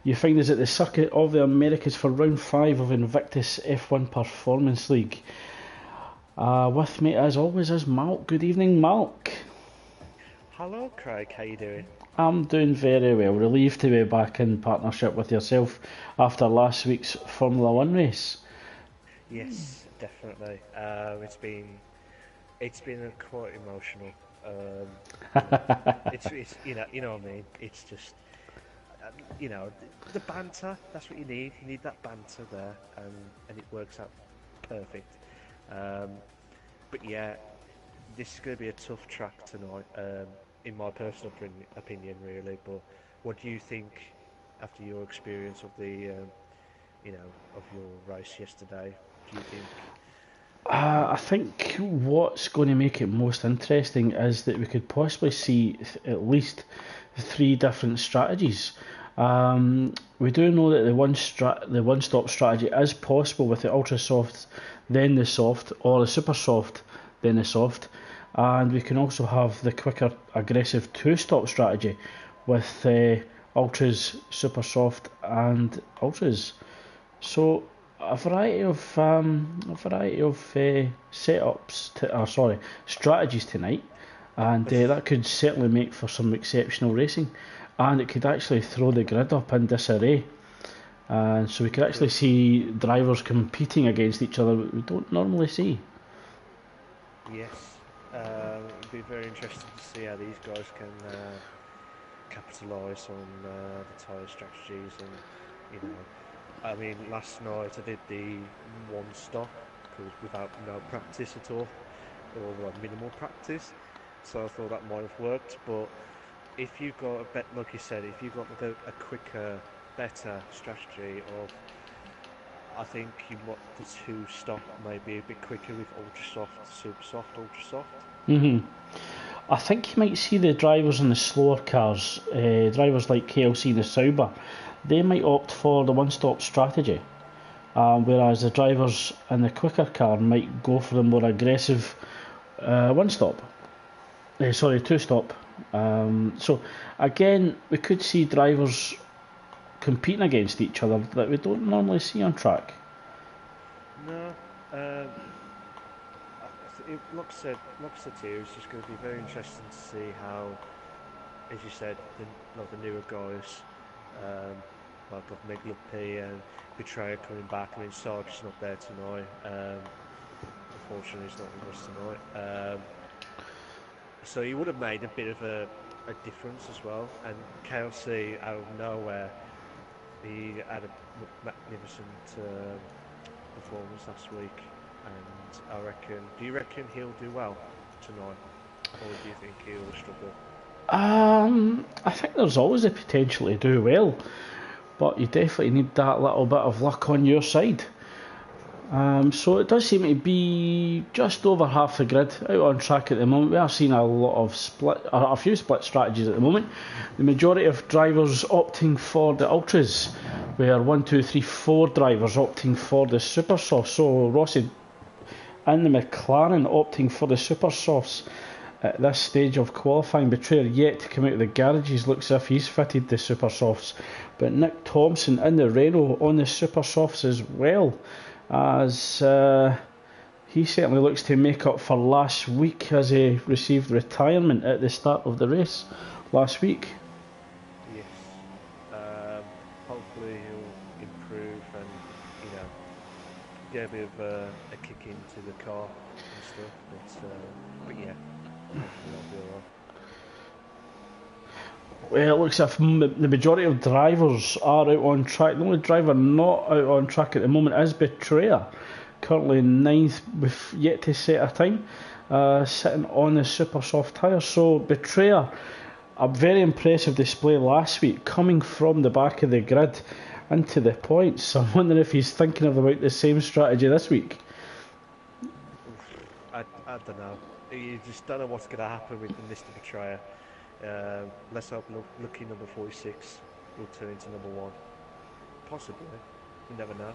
You find us at the Circuit of the Americas for round 5 of Invictus F1 Performance League. With me as always is Malk. Good evening, Malk. Hello, Craig. How you doing? I'm doing very well. Relieved to be back in partnership with yourself after last week's Formula One race. Yes, definitely. It's been quite emotional. You know, it's you know what I mean. It's just the banter. That's what you need. You need that banter there, and it works out perfect. Um, but yeah, this is going to be a tough track tonight. In my personal opinion, really. But what do you think after your experience of of your race yesterday? Do you think? I think what's going to make it most interesting is that we could possibly see at least three different strategies. We do know that the one-stop strategy is possible with the ultra soft, then the soft, or the super soft, then the soft, and we can also have the quicker, aggressive two-stop strategy with ultras, super soft, and ultras. So a variety of setups, strategies tonight, and that could certainly make for some exceptional racing, and it could actually throw the grid up in disarray, and so we could actually Could. see drivers competing against each other that we don't normally see. Yes. It'd be very interesting to see how these guys can capitalise on the tyre strategies and you know. I mean, last night I did the one stop because without no practice at all, or like minimal practice, so I thought that might have worked. But if you've got a bet, like you said, if you've got a quicker, better strategy of, I think you want the two stop maybe a bit quicker with ultra soft, super soft, ultra soft. I think you might see the drivers in the slower cars, drivers like KLC and the Sauber, they might opt for the one-stop strategy. Whereas the drivers in the quicker car might go for the more aggressive one stop. Sorry, two stop. So again, we could see drivers competing against each other that we don't normally see on track. No, like I said to you, it's just going to be very interesting to see how, as you said, the newer guys, um, like of Megalopi and Betrayer coming back. I mean, Sarge's not there tonight. Unfortunately, he's not with us tonight. So he would have made a bit of a difference as well. And KLC out of nowhere, he had a magnificent performance last week. And I reckon, do you reckon he'll do well tonight, or do you think he'll struggle? I think there's always the potential to do well, but you definitely need that little bit of luck on your side. So it does seem to be just over half the grid out on track at the moment. We are seeing a few split strategies at the moment. The majority of drivers opting for the ultras, where 1, 2, 3, 4 drivers opting for the super soft. So Rossi and the McLaren opting for the super softs at this stage of qualifying. Betrayer yet to come out of the garages, looks as if he's fitted the super softs, but Nick Thompson in the Renault on the super softs as well, as he certainly looks to make up for last week as he received retirement at the start of the race last week. Yes. Hopefully he'll improve and you know get a bit of a kick into the car and stuff. But yeah, hopefully that'll be alright. Well, it looks as if the majority of drivers are out on track. The only driver not out on track at the moment is Betrayer, currently ninth with yet to set a time, sitting on the super soft tyres. So Betrayer, a very impressive display last week, coming from the back of the grid into the points. I'm wondering if he's thinking about the same strategy this week. I don't know. You just don't know what's going to happen with the Mr. Betrayer. Let's hope lucky number 46 will turn into number one. Possibly. You never know.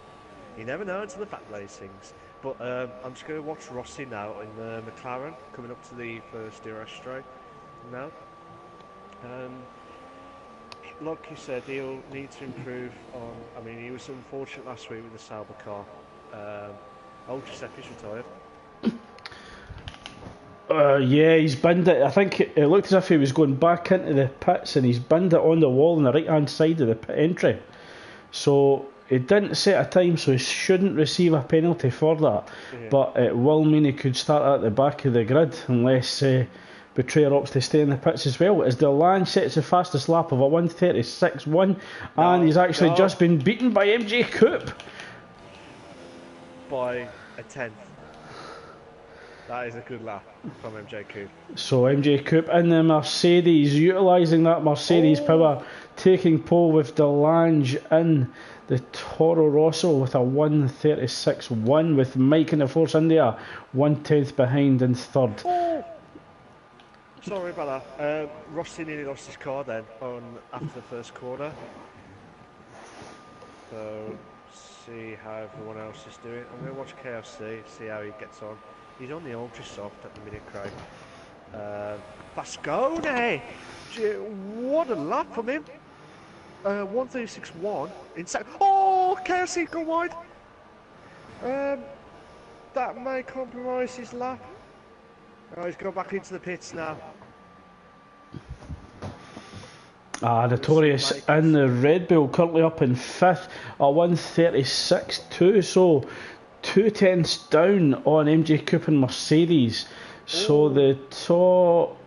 You never know until the back lays things. But I'm just going to watch Rossi now in the McLaren coming up to the first DRS straight now. Um, like you said, he'll need to improve on. I mean, he was unfortunate last week with the Sauber car. Ultrasepi's retired. Yeah, he's binned it. I think it looked as if he was going back into the pits, and he's binned it on the wall on the right hand side of the pit entry. So he didn't set a time, so he shouldn't receive a penalty for that. Yeah. But it will mean he could start at the back of the grid unless Betrayer opts to stay in the pits as well. As Delange sets the fastest lap of a 1:36.1, and he's actually just been beaten by MJ Coupe by a tenth. That is a good lap from MJ Coupe. So MJ Coupe in the Mercedes, utilising that Mercedes power, taking pole with Delange in the Toro Rosso with a 1:36.1, with Mike in the Force India 1/10 behind in third. Oh. Sorry about that. Rossi nearly lost his car then after the first quarter. So see how everyone else is doing. I'm going to watch KFC, see how he gets on. He's on the ultra soft at the minute, Craig. Vascone! What a lap from him! 1:36.1 in second. Oh, KFC gone wide! That may compromise his lap. Oh, he's gone back into the pits now. Notorious in the Red Bull, currently up in fifth at 1:36.2, so 2/10 down on MJ Coupe and Mercedes. So the top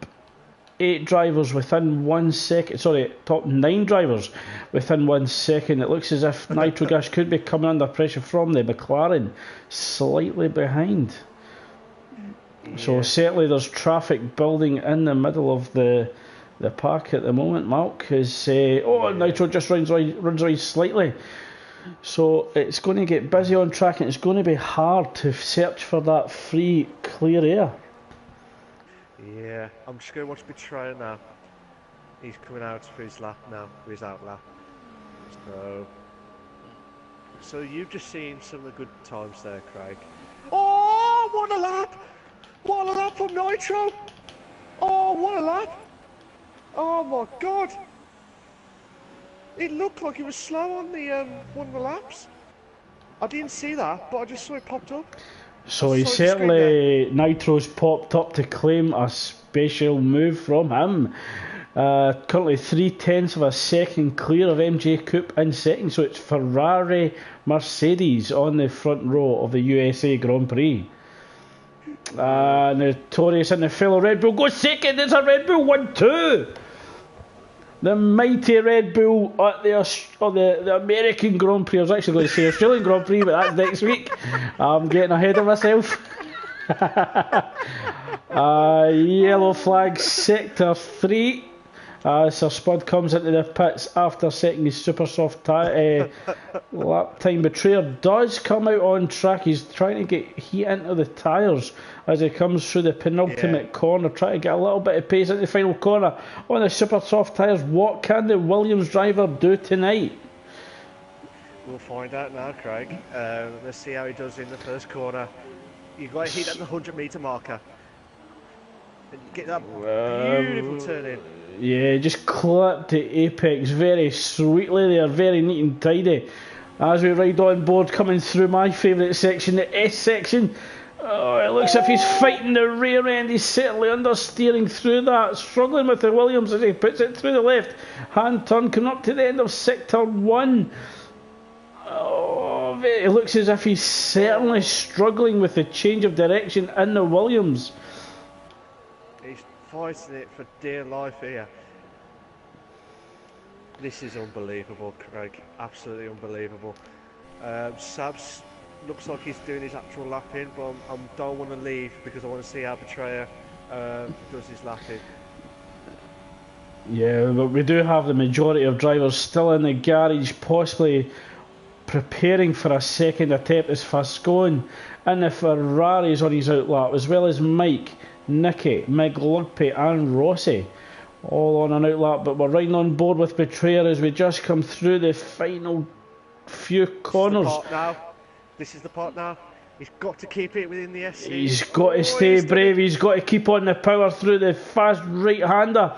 8 drivers within 1 second, sorry, top 9 drivers within 1 second. It looks as if Nitro Gas could be coming under pressure from the McLaren, slightly behind. Yeah. So certainly there's traffic building in the middle of the park at the moment, Mark. Nitro just runs away slightly. So it's going to get busy on track, and it's going to be hard to search for that free, clear air. Yeah, I'm just going to watch Betrayer now. He's coming out for his lap now, for his out lap. So you've just seen some of the good times there, Craig. Oh, what a lap! What a lap from Nitro! Oh, what a lap! Oh my God! It looked like he was slow on the one of the laps. I didn't see that, but I just saw it popped up. So he certainly, Nitro's popped up to claim a special move from him. Currently 3/10 of a second clear of MJ Coupe in second, so it's Ferrari, Mercedes on the front row of the USA Grand Prix. Notorious in the fellow Red Bull goes second. It's a Red Bull 1-2. The mighty Red Bull at the American Grand Prix. I was actually going to say Australian Grand Prix, but that's next week. I'm getting ahead of myself. Yellow flag, sector 3. Sir Spud comes into the pits after setting his super soft lap time. Betrayer does come out on track. He's trying to get heat into the tyres as he comes through the penultimate corner, trying to get a little bit of pace into the final corner on the super soft tyres. What can the Williams driver do tonight? We'll find out now, Craig. Let's see how he does in the first corner. You've got to hit at the 100-metre marker and get that beautiful turn in. Yeah, just clipped the apex very sweetly there, very neat and tidy. As we ride on board, coming through my favourite section, the S section. Oh, it looks as if he's fighting the rear end. He's certainly understeering through that, struggling with the Williams as he puts it through the left hand turn, coming up to the end of sector 1. Oh, it looks as if he's certainly struggling with the change of direction in the Williams. He's fighting it for dear life here. This is unbelievable, Craig. Absolutely unbelievable. Sabs looks like he's doing his actual lapping, but I don't want to leave because I want to see how Betrayer does his lapping. Yeah, but we do have the majority of drivers still in the garage, possibly preparing for a second attempt. As Fascone and the Ferraris on his outlap, as well as Mike, Nicky, McLurpy and Rossi all on an outlap. But we're riding on board with Betrayer as we just come through the final few corners. This is the part now. He's got to keep it within the SC. He's got to stay brave. He's got to keep on the power through the fast right-hander.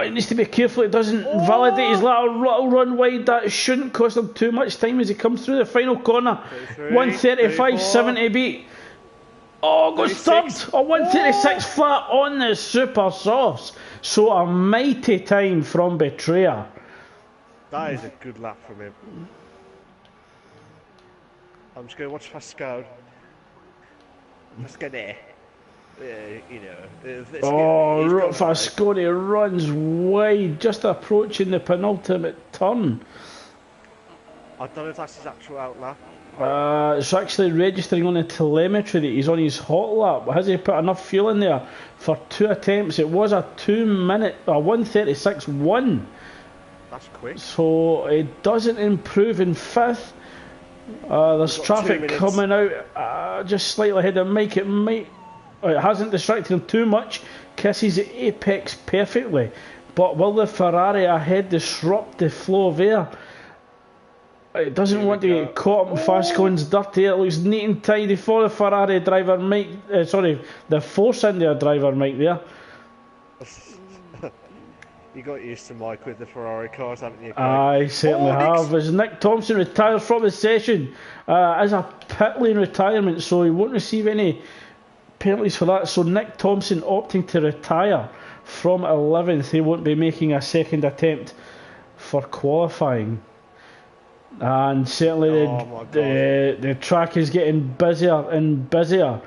He needs to be careful he doesn't validate his little run wide. That shouldn't cost him too much time as he comes through the final corner. 1:35.70 beat. Oh, goes third. Oh, 1:36 flat on the super softs. So a mighty time from Betrayer. That is a good lap from him. I'm just going to watch Pascal. Let's get there. Fasconi runs wide, just approaching the penultimate turn. I don't know if that's his actual outlap. It's actually registering on the telemetry that he's on his hot lap. Has he put enough fuel in there for 2 attempts? It was a 1:36.1. That's quick. So it doesn't improve in 5th. There's traffic coming out just slightly ahead of Mike. It hasn't distracted him too much. Kisses the apex perfectly. But will the Ferrari ahead disrupt the flow of air? It doesn't want to get caught up in Fascone's dirty. It looks neat and tidy for the Ferrari driver Mike. The Force India driver Mike there. You got used to Mike with the Ferrari cars, haven't you? I certainly have. As Nick Thompson retires from the session as a pit lane retirement, so he won't receive any penalties for that. So Nick Thompson opting to retire from 11th. He won't be making a second attempt for qualifying. And certainly the track is getting busier and busier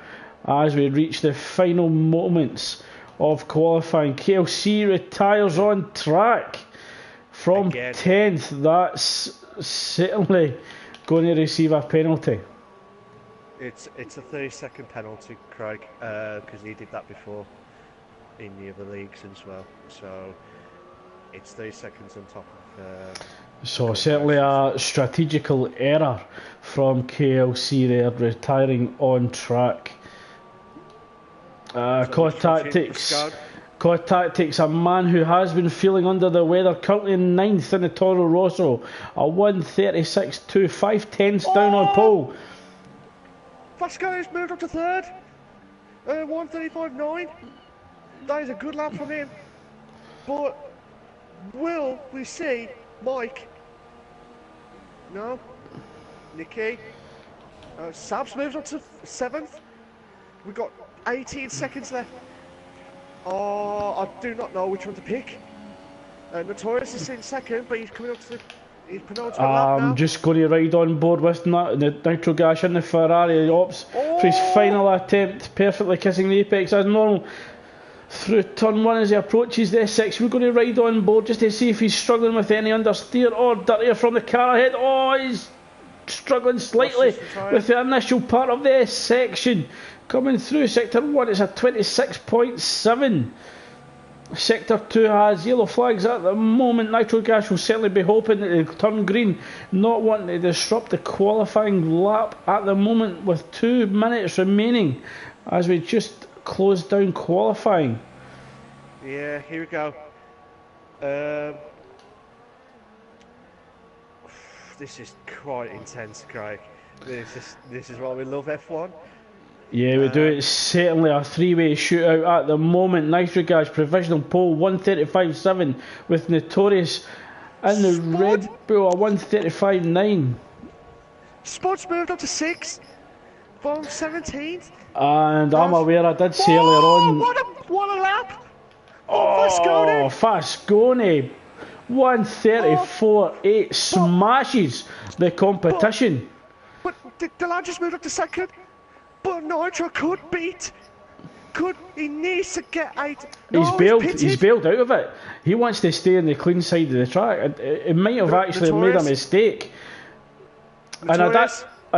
as we reach the final moments of qualifying. KLC retires on track from 10th. That's certainly going to receive a penalty. It's a 30-second penalty, Craig, because he did that before in the other leagues as well. So it's 30 seconds on top of. So certainly a strategical error from KLC there, retiring on track. Cod Tactics, a man who has been feeling under the weather, currently in 9th in the Toro Rosso, a 1:36.2, 5/10 down on pole. Pascal's moved up to 3rd, 1:35.9. That is a good lap from him. But will we see Mike? No. Nicky. Sabs moves up to 7th. We've got 18 seconds left. Oh, I do not know which one to pick. Notorious is in 2nd, but he's coming up to his penultimate lap now. I'm just going to ride on board with the Nitro Gas in the Ferrari. He opts for his final attempt, perfectly kissing the apex as normal. Through turn 1 as he approaches the S6, we're going to ride on board just to see if he's struggling with any understeer or dirtier from the car ahead. Oh, he's struggling slightly with the initial part of this section. Coming through sector 1, it's a 26.7. Sector 2 has yellow flags at the moment. Nitro Gas will certainly be hoping that they turn green, not wanting to disrupt the qualifying lap at the moment with 2 minutes remaining as we just close down qualifying. Yeah, here we go. This is quite intense, Craig. This is why we love F1. Yeah, we do. It's certainly a 3-way shootout at the moment. Nitro Gas provisional pole 1:35.7 with Notorious in the Red Bull a 1:35.9. Spud's moved up to 6th from 17th. And I'm aware I did say earlier on. What a lap! Fasconi 1:34.8 smashes the competition. But the lad just moved up to 2nd. But Nitro he needs to get 8. He's bailed out of it. He wants to stay on the clean side of the track. It might have actually made a mistake. And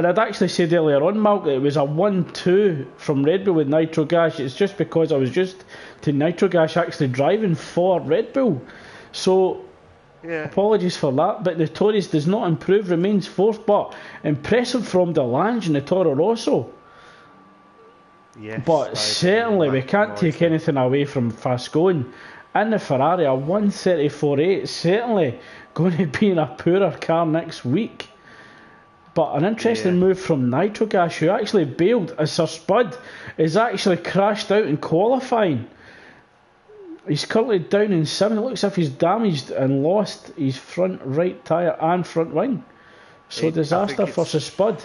I'd actually said earlier on, Malk, that it was a 1-2 from Red Bull with Nitro Gas. It's just because I was just to Nitro Gas actually driving for Red Bull. So apologies for that. But Notorious does not improve, remains 4th. But impressive from Delange in the Toro Rosso. Yes, but certainly we can't take anything away from Fascone and the Ferrari. A 1:34.8, certainly going to be in a poorer car next week. But an interesting move from Nitro Gas, who actually bailed as Sir Spud is actually crashed out in qualifying. He's currently down in 7th. It looks as if he's damaged and lost his front right tyre and front wing. So disaster for Spud.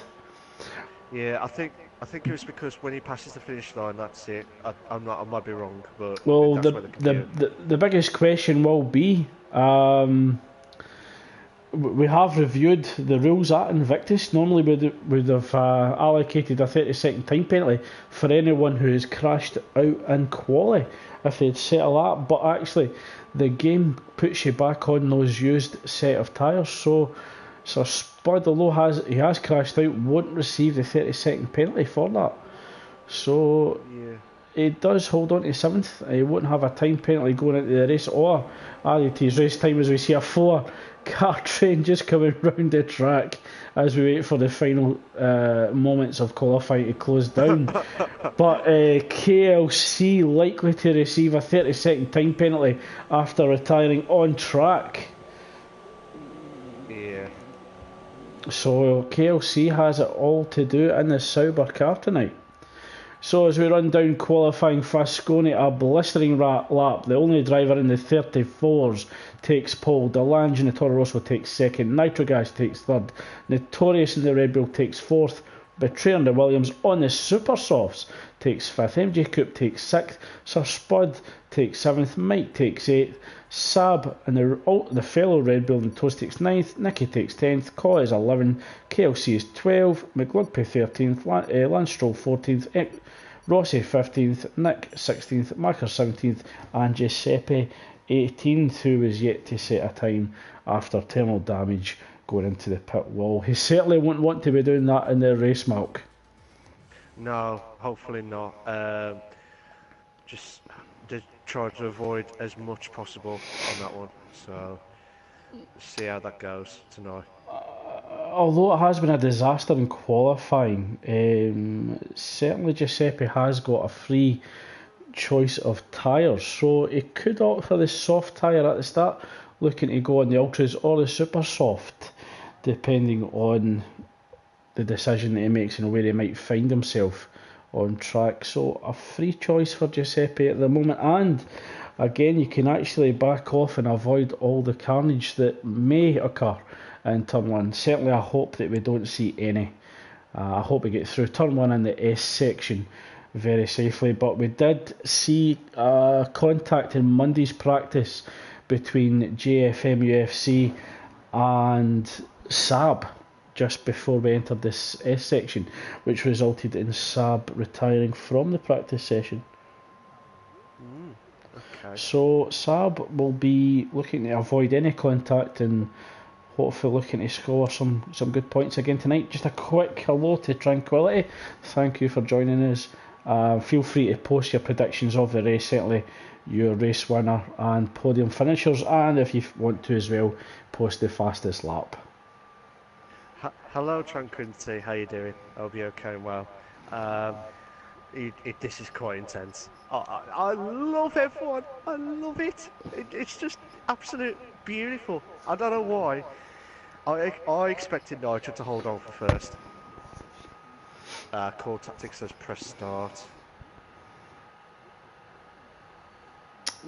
Yeah, I think it was because when he passes the finish line, that's it. I might be wrong, but well, that's where the biggest question will be. We have reviewed the rules at Invictus. Normally we'd have allocated a 30-second time penalty for anyone who has crashed out in quali if they'd set a lap, but actually the game puts you back on those used set of tyres, so Sir Spud, although he has crashed out, won't receive the 30-second penalty for that. So he does hold on to 7th. He won't have a time penalty going into the race or added to his race time, as we see a 4-car train just coming round the track as we wait for the final moments of qualifying to close down. But KLC likely to receive a 30-second time penalty after retiring on track. Yeah. So KLC has it all to do in the Sauber car tonight. So as we run down qualifying, Frasconi a blistering lap. The only driver in the 34s takes pole. Delange in the Toro Rosso takes second. Nitrogas takes third. Notorious in the Red Bull takes fourth. Betrayer in the Williams on the Super Softs takes fifth. MJ Coupe takes sixth. Sir Spud takes seventh. Mike takes eighth. Saab and the fellow Red Bull and Toast takes 9th, Nicky takes 10th, Coy is 11, KLC is 12, McLugby 13th, Lance Stroll 14th, Rossi 15th, Nick 16th, Marker 17th, and Giuseppe 18th, who was yet to set a time after thermal damage going into the pit wall. He certainly won't want to be doing that in the race, Malk. No, hopefully not. Just try to avoid as much possible on that one. So, see how that goes tonight. Although it has been a disaster in qualifying, certainly Giuseppe has got a free choice of tyres, so he could opt for the soft tyre at the start, looking to go on the Ultras or the Super Soft, depending on the decision that he makes and where he might find himself on track. So a free choice for Giuseppe at the moment, and again you can actually back off and avoid all the carnage that may occur in turn 1. Certainly I hope that we don't see any. I hope we get through turn 1 in the S section very safely, but we did see contact in Monday's practice between JFM UFC and Saab just before we entered this S section, which resulted in Saab retiring from the practice session. Okay. So Saab will be looking to avoid any contact and hopefully looking to score some good points again tonight. Just a quick hello to Tranquility. Thank you for joining us. Feel free to post your predictions of the race, certainly your race winner and podium finishers, and if you want to as well, post the fastest lap. Hello Tranquility, how you doing? I hope you're okay and well. This is quite intense. I love F1. I love it. It's just absolute beautiful. I don't know why. I expected Nitro to hold on for first. Core Tactics says press start.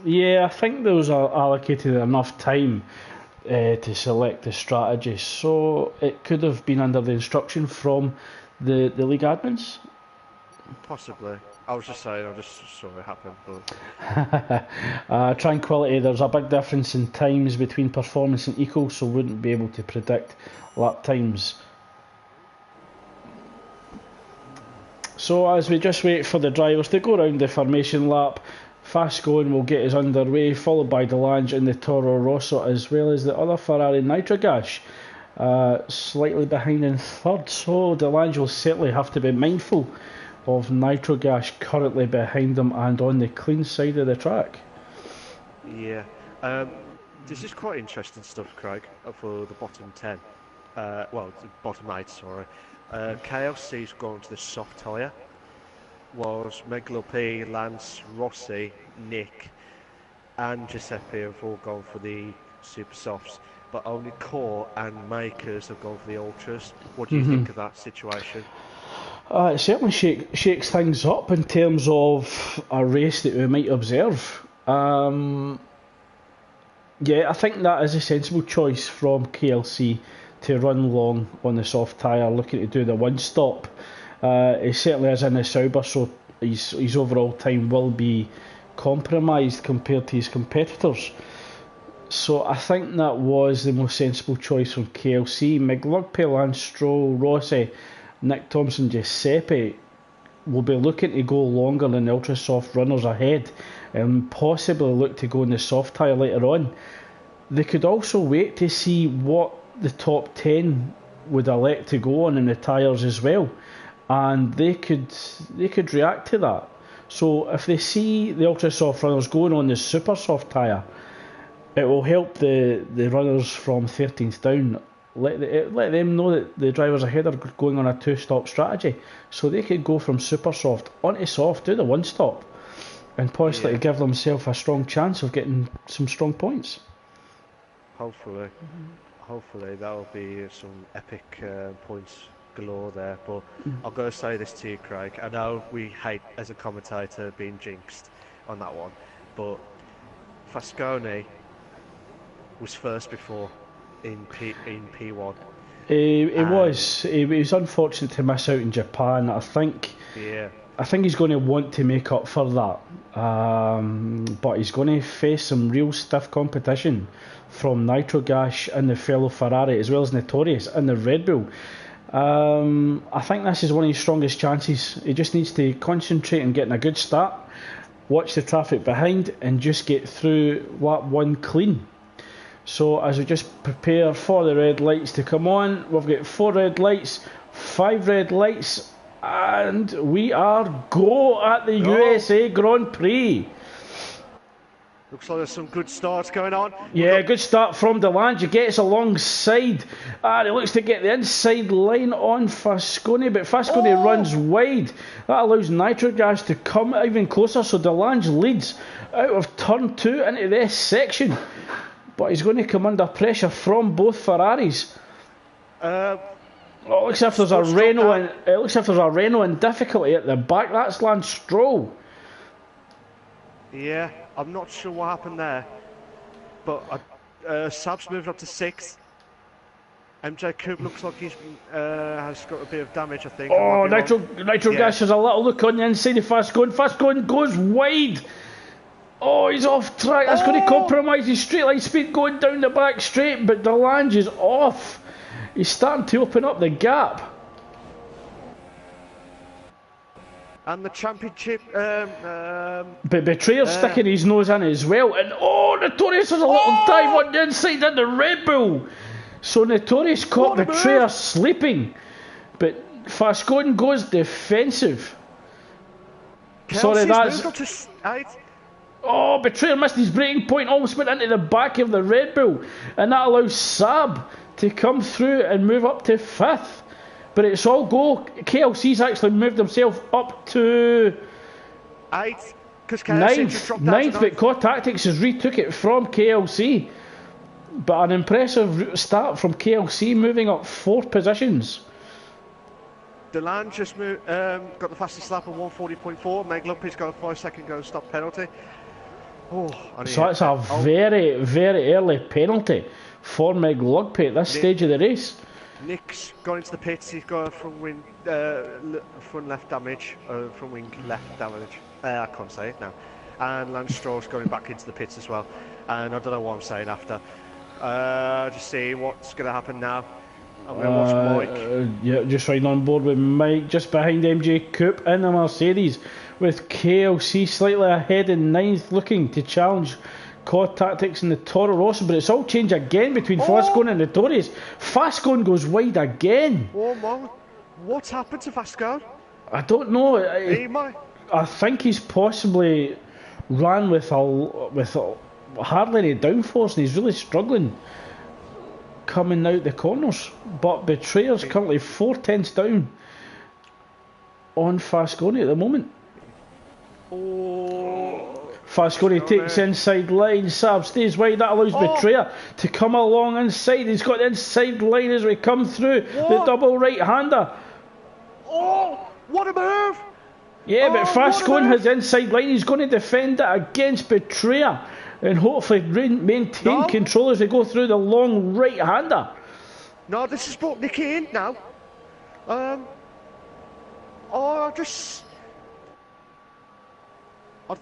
Yeah, I think there was allocated enough time to select the strategy, so it could have been under the instruction from the league admins. Possibly. I was just saying, I just saw it happen. But Tranquility, there's a big difference in times between performance and eco, so wouldn't be able to predict lap times. So as we just wait for the drivers to go around the formation lap, Fast Going will get us underway, followed by Delange in the Toro Rosso, as well as the other Ferrari Nitrogash, slightly behind in third. So Delange will certainly have to be mindful of Nitrogash currently behind them and on the clean side of the track. Yeah, this is quite interesting stuff, Craig, for the bottom 10. Well, the bottom 8, sorry. KLC's gone to the soft tyre, whilst Megalopi, Lance, Rossi, Nick and Giuseppe have all gone for the super softs, but only Core and Makers have gone for the ultras. What do you think of that situation? It certainly shakes things up in terms of a race that we might observe Yeah, I think that is a sensible choice from KLC to run long on the soft tyre, looking to do the one stop. He certainly is in the Sauber, so his overall time will be compromised compared to his competitors. So I think that was the most sensible choice from KLC. McLugpay, Lance Stroll, Rossi, Nick Thompson, Giuseppe will be looking to go longer than the ultra soft runners ahead and possibly look to go in the soft tyre later on. They could also wait to see what the top 10 would elect to go on in the tyres as well, and they could react to that. So if they see the ultra soft runners going on the super soft tyre, it will help the runners from 13th down. Let them know that the drivers ahead are going on a two-stop strategy, so they could go from super soft onto soft, do the one stop, and possibly to give themselves a strong chance of getting some strong points. Hopefully that'll be some epic points galore there. But I've got to say this to you, Craig. I know we hate as a commentator being jinxed on that one, but Fasconi was first before in P1. He was unfortunate to miss out in Japan. I think he's going to want to make up for that, but he's going to face some real stiff competition from Nitrogas and the fellow Ferrari, as well as Notorious and the Red Bull. I think this is one of his strongest chances. He just needs to concentrate on getting a good start, watch the traffic behind, and just get through lap 1 clean. So as we just prepare for the red lights to come on, we've got 4 red lights, 5 red lights, and we are go at the USA Grand Prix. Looks like there's some good starts going on. Yeah, good start from Delange. He gets alongside, and he looks to get the inside line on Fasconi, but Fasconi runs wide. That allows Nitrogas to come even closer, so Delange leads out of turn 2 into this section. But he's going to come under pressure from both Ferraris. It looks as if there's a Renault in difficulty at the back. That's Lance Stroll. Yeah, I'm not sure what happened there. But Sab's moved up to 6th. MJ Coupe looks like he's has got a bit of damage, I think. Nitrogas has a little look on the inside of Fasconi. Fasconi goes wide. Oh, he's off track. That's going to compromise his straight line speed going down the back straight, but Delange is off. He's starting to open up the gap. And the championship... but Betrayer's sticking his nose in as well. And Notorious has a little dive on the inside in the Red Bull. So Notorious caught Betrayer sleeping. But Fasconi goes defensive. Sorry, that's... Betrayer missed his braking point, almost went into the back of the Red Bull, and that allows Sab to come through and move up to 5th. But it's all go. KLC's actually moved himself up to 8th, because 9th, but Core Tactics has retook it from KLC. But an impressive start from KLC, moving up 4 positions. Delange just got the fastest lap of 140.4. McLugpay's got a 5-second go stop penalty. So it's a very, very early penalty for McLugpay at this stage of the race. Nick's gone into the pits. He's got a front wing left damage. Front wing left damage. I can't say it now. And Lance Stroll's going back into the pits as well. And I don't know what I'm saying after. Just see what's going to happen now. I'm going to watch Mike. Yeah, just right on board with Mike, just behind MJ Coupe in the Mercedes, with KLC slightly ahead in 9th, looking to challenge Core Tactics in the Toro Rosso, but it's all changed again between Fasconi and Notorious. Fasconi goes wide again. What's happened to Fasconi? I don't know. I think he's possibly ran with hardly any downforce, and he's really struggling coming out the corners. But Betrayer's currently 4/10 down on Fasconi at the moment. Fasconi takes inside line, Sab stays wide, that allows Betrayer to come along inside. He's got the inside line as we come through the double right-hander. What a move! Yeah, but fast going move. his inside line. He's going to defend it against Betrayer and hopefully maintain No. control as they go through the long right-hander. No, this has brought Nicky in now. I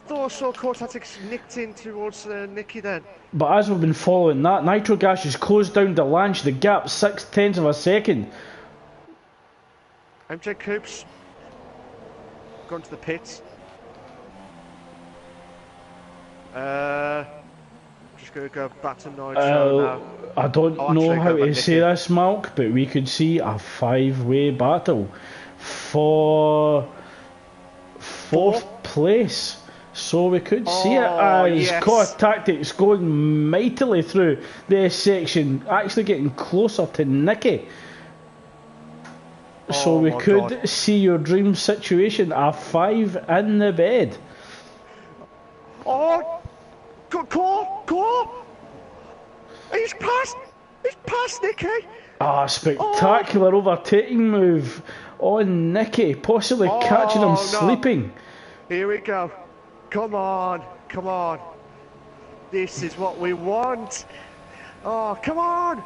thought I saw Core Tactics nicked in towards Nicky then. But as we've been following that, Nitro Gas has closed down Delange, the gap 0.6 of a second. MJ Coops gone to the pits. Just going to go back to Nitro now. I don't know how to say this, Malk, but we could see a 5-way battle for 4th place. So we could see it as Core Tactics going mightily through this section, actually getting closer to Nicky. So we could see your dream situation, a 5 in the bed. Oh, Core! He's past Nicky! Spectacular overtaking move on Nicky, possibly catching him sleeping. Here we go. Come on. This is what we want. Oh, come on.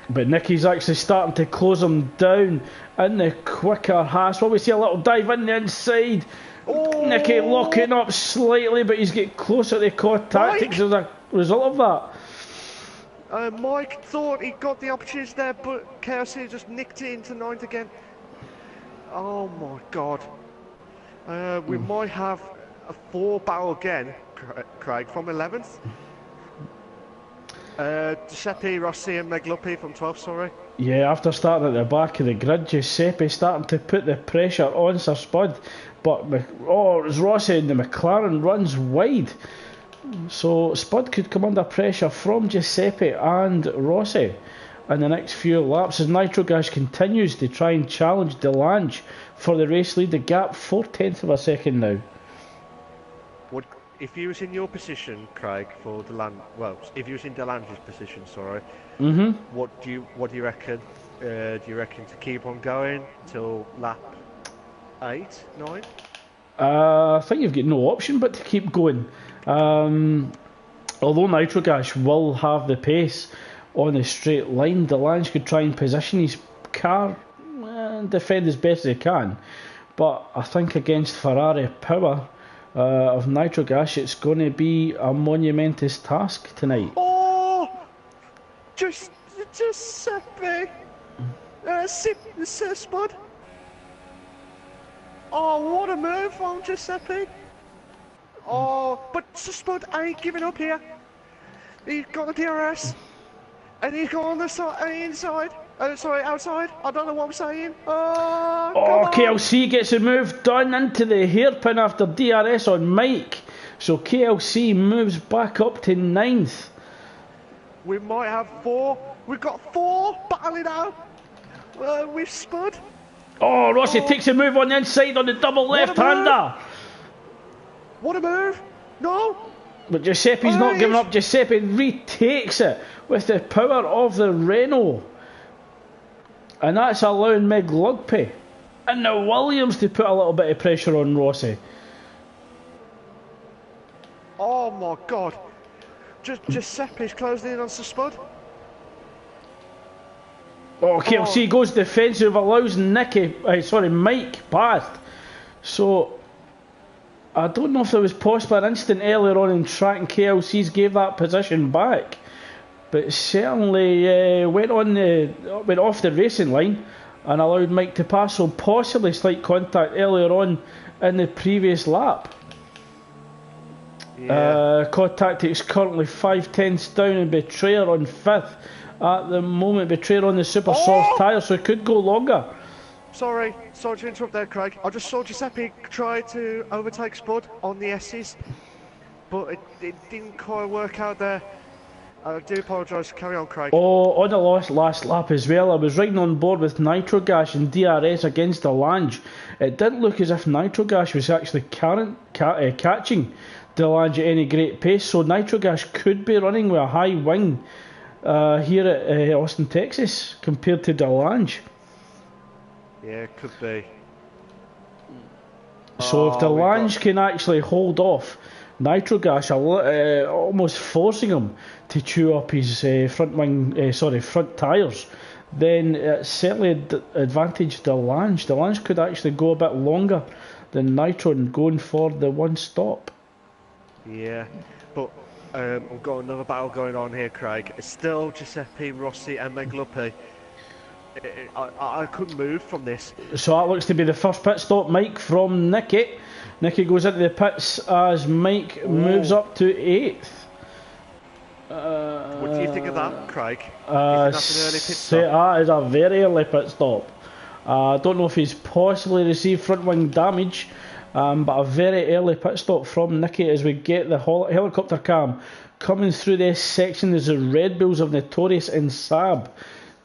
But Nicky's actually starting to close him down in the quicker hash. Well, we see a little dive in the inside. Nicky locking up slightly, but he's getting closer to Core Tactics as a result of that. Mike thought he got the opportunity there, but KLC just nicked it into 9th again. Oh my God. We might have a 4 battle again, Craig, from 11th. Giuseppe, Rossi and Meglupi from 12th, sorry. Yeah, after starting at the back of the grid, Giuseppe starting to put the pressure on Sir Spud. But it's Rossi and the McLaren runs wide. So Spud could come under pressure from Giuseppe and Rossi in the next few laps as Nitro Gas continues to try and challenge Delange for the race lead. The gap 0.4 of a second now. If you was in your position, Craig, for if you was in Delange's position, sorry. What do you reckon? Do you reckon to keep on going till lap 8, 9? I think you've got no option but to keep going. Although Nitro Gas will have the pace on the straight line, Delange could try and position his car and defend as best as he can. But I think against Ferrari power of Nitro Gas, it's going to be a monumentous task tonight. Oh, Giuseppe, Spud. Oh, what a move from Giuseppe. Oh, but Spud ain't giving up here. He's got the DRS, and he's got on the inside. Outside. I don't know what I'm saying. KLC gets a move done into the hairpin after DRS on Mike. So KLC moves back up to 9th. We might have 4. We've got 4 battling out with Spud. Rossi takes a move on the inside on the double left-hander. What a move. No. But Giuseppe's not giving up. Giuseppe retakes it with the power of the Renault. And that's allowing Meg Lugpy and now Williams to put a little bit of pressure on Rossi. Oh my God. Giuseppe's closing in on Spud. KLC goes defensive, allows Mike past. So I don't know if there was possibly an instant earlier on in track and KLC's gave that position back. But certainly went off the racing line and allowed Mike to pass, so possibly slight contact earlier on in the previous lap. Core Tactics currently 5/10 down and Betrayer on 5th at the moment. Betrayer on the super soft tyre, so it could go longer. Sorry to interrupt there, Craig. I just saw Giuseppe try to overtake Spud on the S's, but it didn't quite work out there. I do apologise. Carry on, Craig. On the last lap as well, I was riding on board with Nitro Gas and DRS against Delange. It didn't look as if Nitro Gas was actually catching Delange at any great pace, so Nitro Gas could be running with a high wing here at Austin, Texas, compared to Delange. Yeah, could be. So if the we've Lange got- can actually hold off Nitrogas, almost forcing him to chew up his front tyres, then it's certainly advantage the Lange. The Lange could actually go a bit longer than Nitro and going for the one stop. Yeah, but we've got another battle going on here, Craig. It's still Giuseppe, Rossi and Meglupi. I couldn't move from this. So that looks to be the first pit stop, Mike, from Nicky. Nicky goes into the pits as Mike moves up to 8th. What do you think of that, Craig? Do you think that's an early pit stop? That is a very early pit stop. I don't know if he's possibly received front wing damage, but a very early pit stop from Nicky as we get the helicopter cam coming through this section. There's the Red Bulls of Notorious and Saab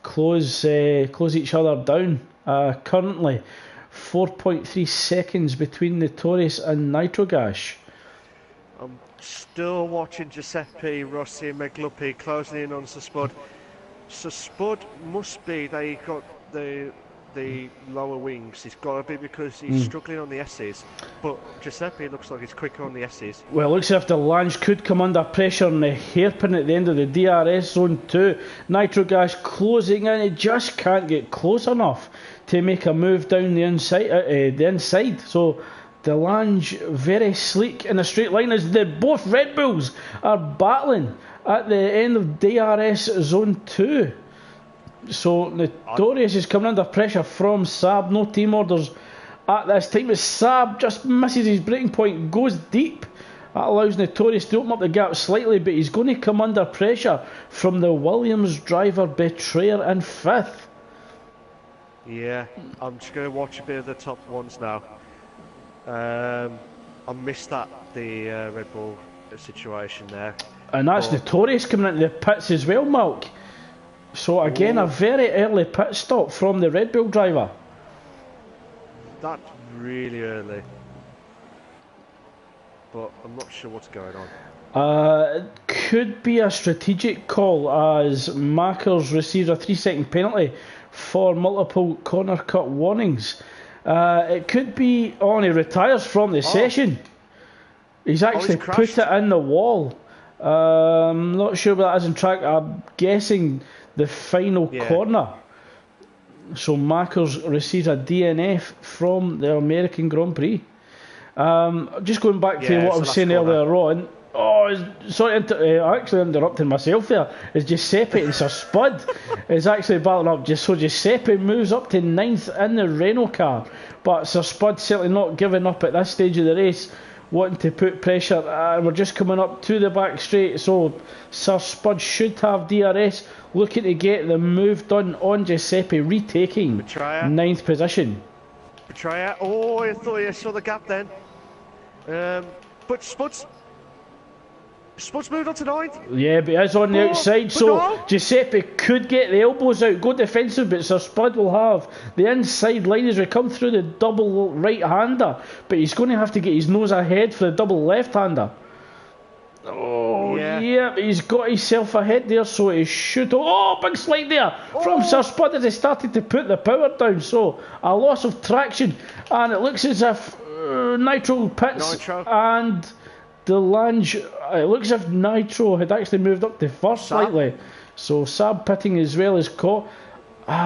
close each other down. Currently 4.3 seconds between Notorious and Nitrogas. I'm still watching Giuseppe, Rossi and Meglupi closing in on Sir Spud. Sir Spud must be, they got the lower wings. It's got to be because he's struggling on the S's. But Giuseppe looks like he's quicker on the S's. Well, it looks as if the Lange could come under pressure on the hairpin at the end of the DRS zone 2. Nitrogas closing in, he just can't get close enough to make a move down the inside. So the Lange very sleek in a straight line as both Red Bulls are battling at the end of DRS zone 2. So Notorious is coming under pressure from Saab. No team orders at this time as Saab just misses his braking point, goes deep. That allows Notorious to open up the gap slightly, but he's going to come under pressure from the Williams driver Betrayer in 5th. Yeah, I'm just going to watch a bit of the top ones now. I missed the Red Bull situation there. And that's Notorious coming into the pits as well, Malk. So again, a very early pit stop from the Red Bull driver. That's really early. But I'm not sure what's going on. Could be a strategic call as Makers receives a 3-second penalty for multiple corner cut warnings. It could be and he retires from the session. He's actually put it in the wall. Not sure where that is in track. I'm guessing the final corner. So Makers receives a DNF from the American Grand Prix. Just going back to what I was saying earlier on. Sorry, I actually interrupted myself there. Is Giuseppe and Sir Spud is actually battling up. So Giuseppe moves up to 9th in the Renault car, but Sir Spud certainly not giving up at this stage of the race, wanting to put pressure. We're just coming up to the back straight, so Sir Spud should have DRS, looking to get the move done on Giuseppe, retaking 9th position. Betrayer. Oh, I thought I saw the gap then. But Spud's moved on to 9th. Yeah, but he's on the outside, so Giuseppe could get the elbows out, go defensive, but Sir Spud will have the inside line as we come through the double right-hander, but he's going to have to get his nose ahead for the double left-hander. But he's got himself ahead there, so he should... big slide there from Sir Spud as he started to put the power down, so a loss of traction, and it looks as if Nitro pits and the Lange, it looks as if Nitro had actually moved up to first slightly, so Saab pitting as well as caught.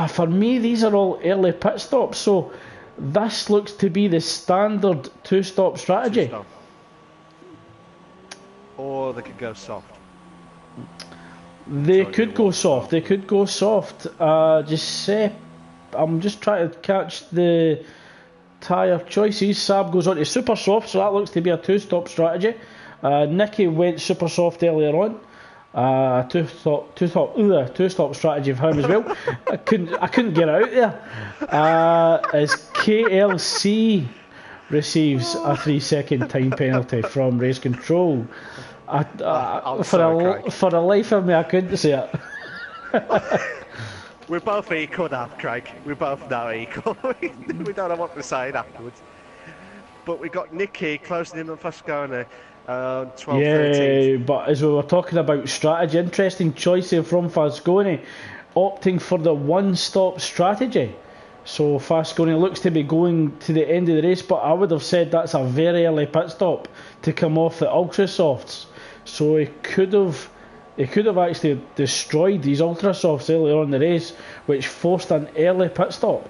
For me, these are all early pit stops, so this looks to be the standard two-stop strategy. Or they could go soft. They could go soft. Giuseppe, I'm just trying to catch the tyre choices. Saab goes on to super soft, so that looks to be a two-stop strategy. Nicky went super soft earlier on. Two-stop strategy of him as well. I couldn't get out there. As KLC receives a 3-second time penalty from race control. For the life of me, I couldn't say it. We're both equal now, Craig. We're both now equal. We don't know what to say afterwards. But we got Nicky closing in on Fascone, 12-13. But as we were talking about strategy, interesting choice here from Fascone, opting for the one-stop strategy. So Fasconi looks to be going to the end of the race, but I would have said that's a very early pit stop to come off the ultra softs. So he could have actually destroyed these ultra softs earlier on in the race, which forced an early pit stop.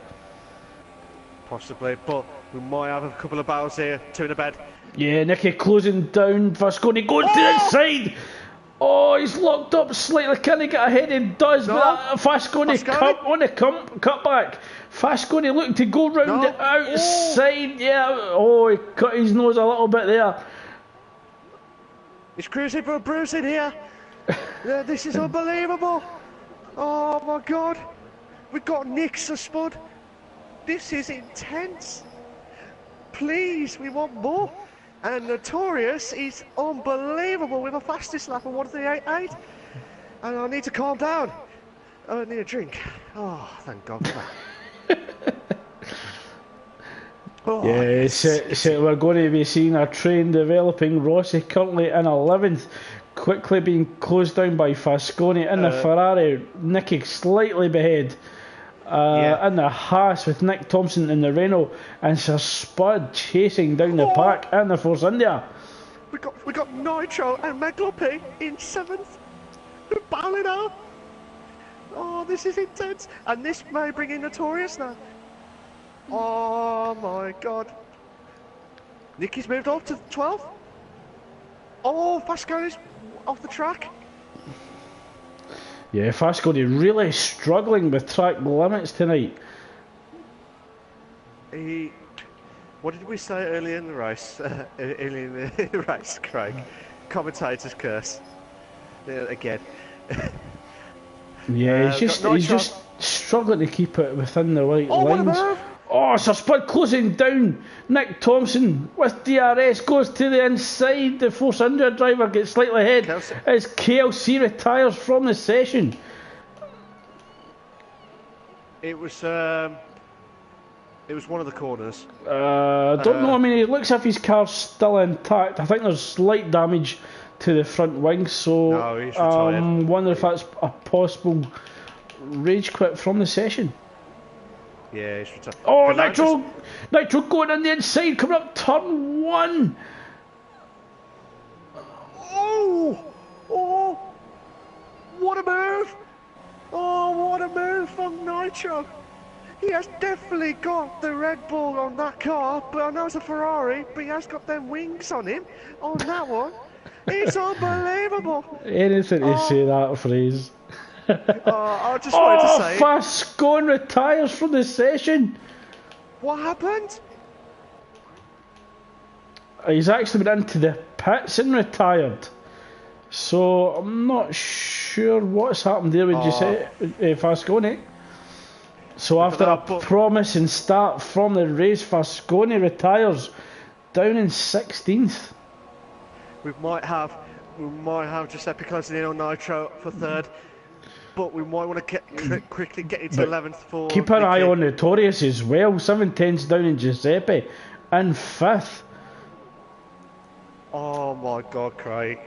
Possibly, but we might have a couple of battles here. Two in the bed. Yeah, Nicky closing down. Fasconi going to the inside. Oh, he's locked up slightly. Can he get ahead? He does. No. But Fasconi on the cut back. Fasconi looking to go round the outside. Oh. Yeah. Oh, he cut his nose a little bit there. He's cruising for a bruising here. Yeah, this is unbelievable. Oh my God. We've got Nick Spud. This is intense. Please, we want more. And Notorious is unbelievable with a fastest lap of 1:38.8. And I need to calm down. I need a drink. Oh, thank God for that. Oh, yeah, so we're going to be seeing a train developing. Rossi currently in 11th, quickly being closed down by Fasconi in the Ferrari. Nicky slightly behind. In the Haas with Nick Thompson in the Renault, and Sir Spud chasing down the pack in the Force India. We got Nitro and Megalope in 7th. We're battling out. Oh, this is intense, and this may bring in Notorious now. Oh my God. Nicky's moved up to 12th. Oh, Fasconi's off the track. Yeah, Fasconi really struggling with track limits tonight. What did we say earlier in the race? Earlier in the race, Craig. Commentator's curse. Again. Yeah, he's just struggling to keep it within the right lines. Oh, Sir Spud closing down. Nick Thompson with DRS goes to the inside. The Force India driver gets slightly ahead as KLC retires from the session. It was one of the corners. I don't know. I mean, it looks as if his car's still intact. I think there's slight damage to the front wing, so he's retired. Wonder if that's a possible rage quit from the session. Yeah, he's retired. Oh, Nitro going on the inside, coming up turn 1. Oh, what a move! Oh, what a move from Nitro. He has definitely got the Red Bull on that car, but I know it's a Ferrari, but he has got them wings on him, on that one. It's unbelievable. Anything to say that phrase. I just wanted to say... Fasconi retires from the session. What happened? He's actually been into the pits and retired. So I'm not sure what's happened there, would you say, Fasconi? So after a promising start from the race, Fasconi retires down in 16th. We might have Giuseppe closing in on Nitro for 3rd. But we might want to quickly get into 11th for... Keep an eye on Notorious as well. 7/10's down in Giuseppe in 5th. Oh my God, Craig.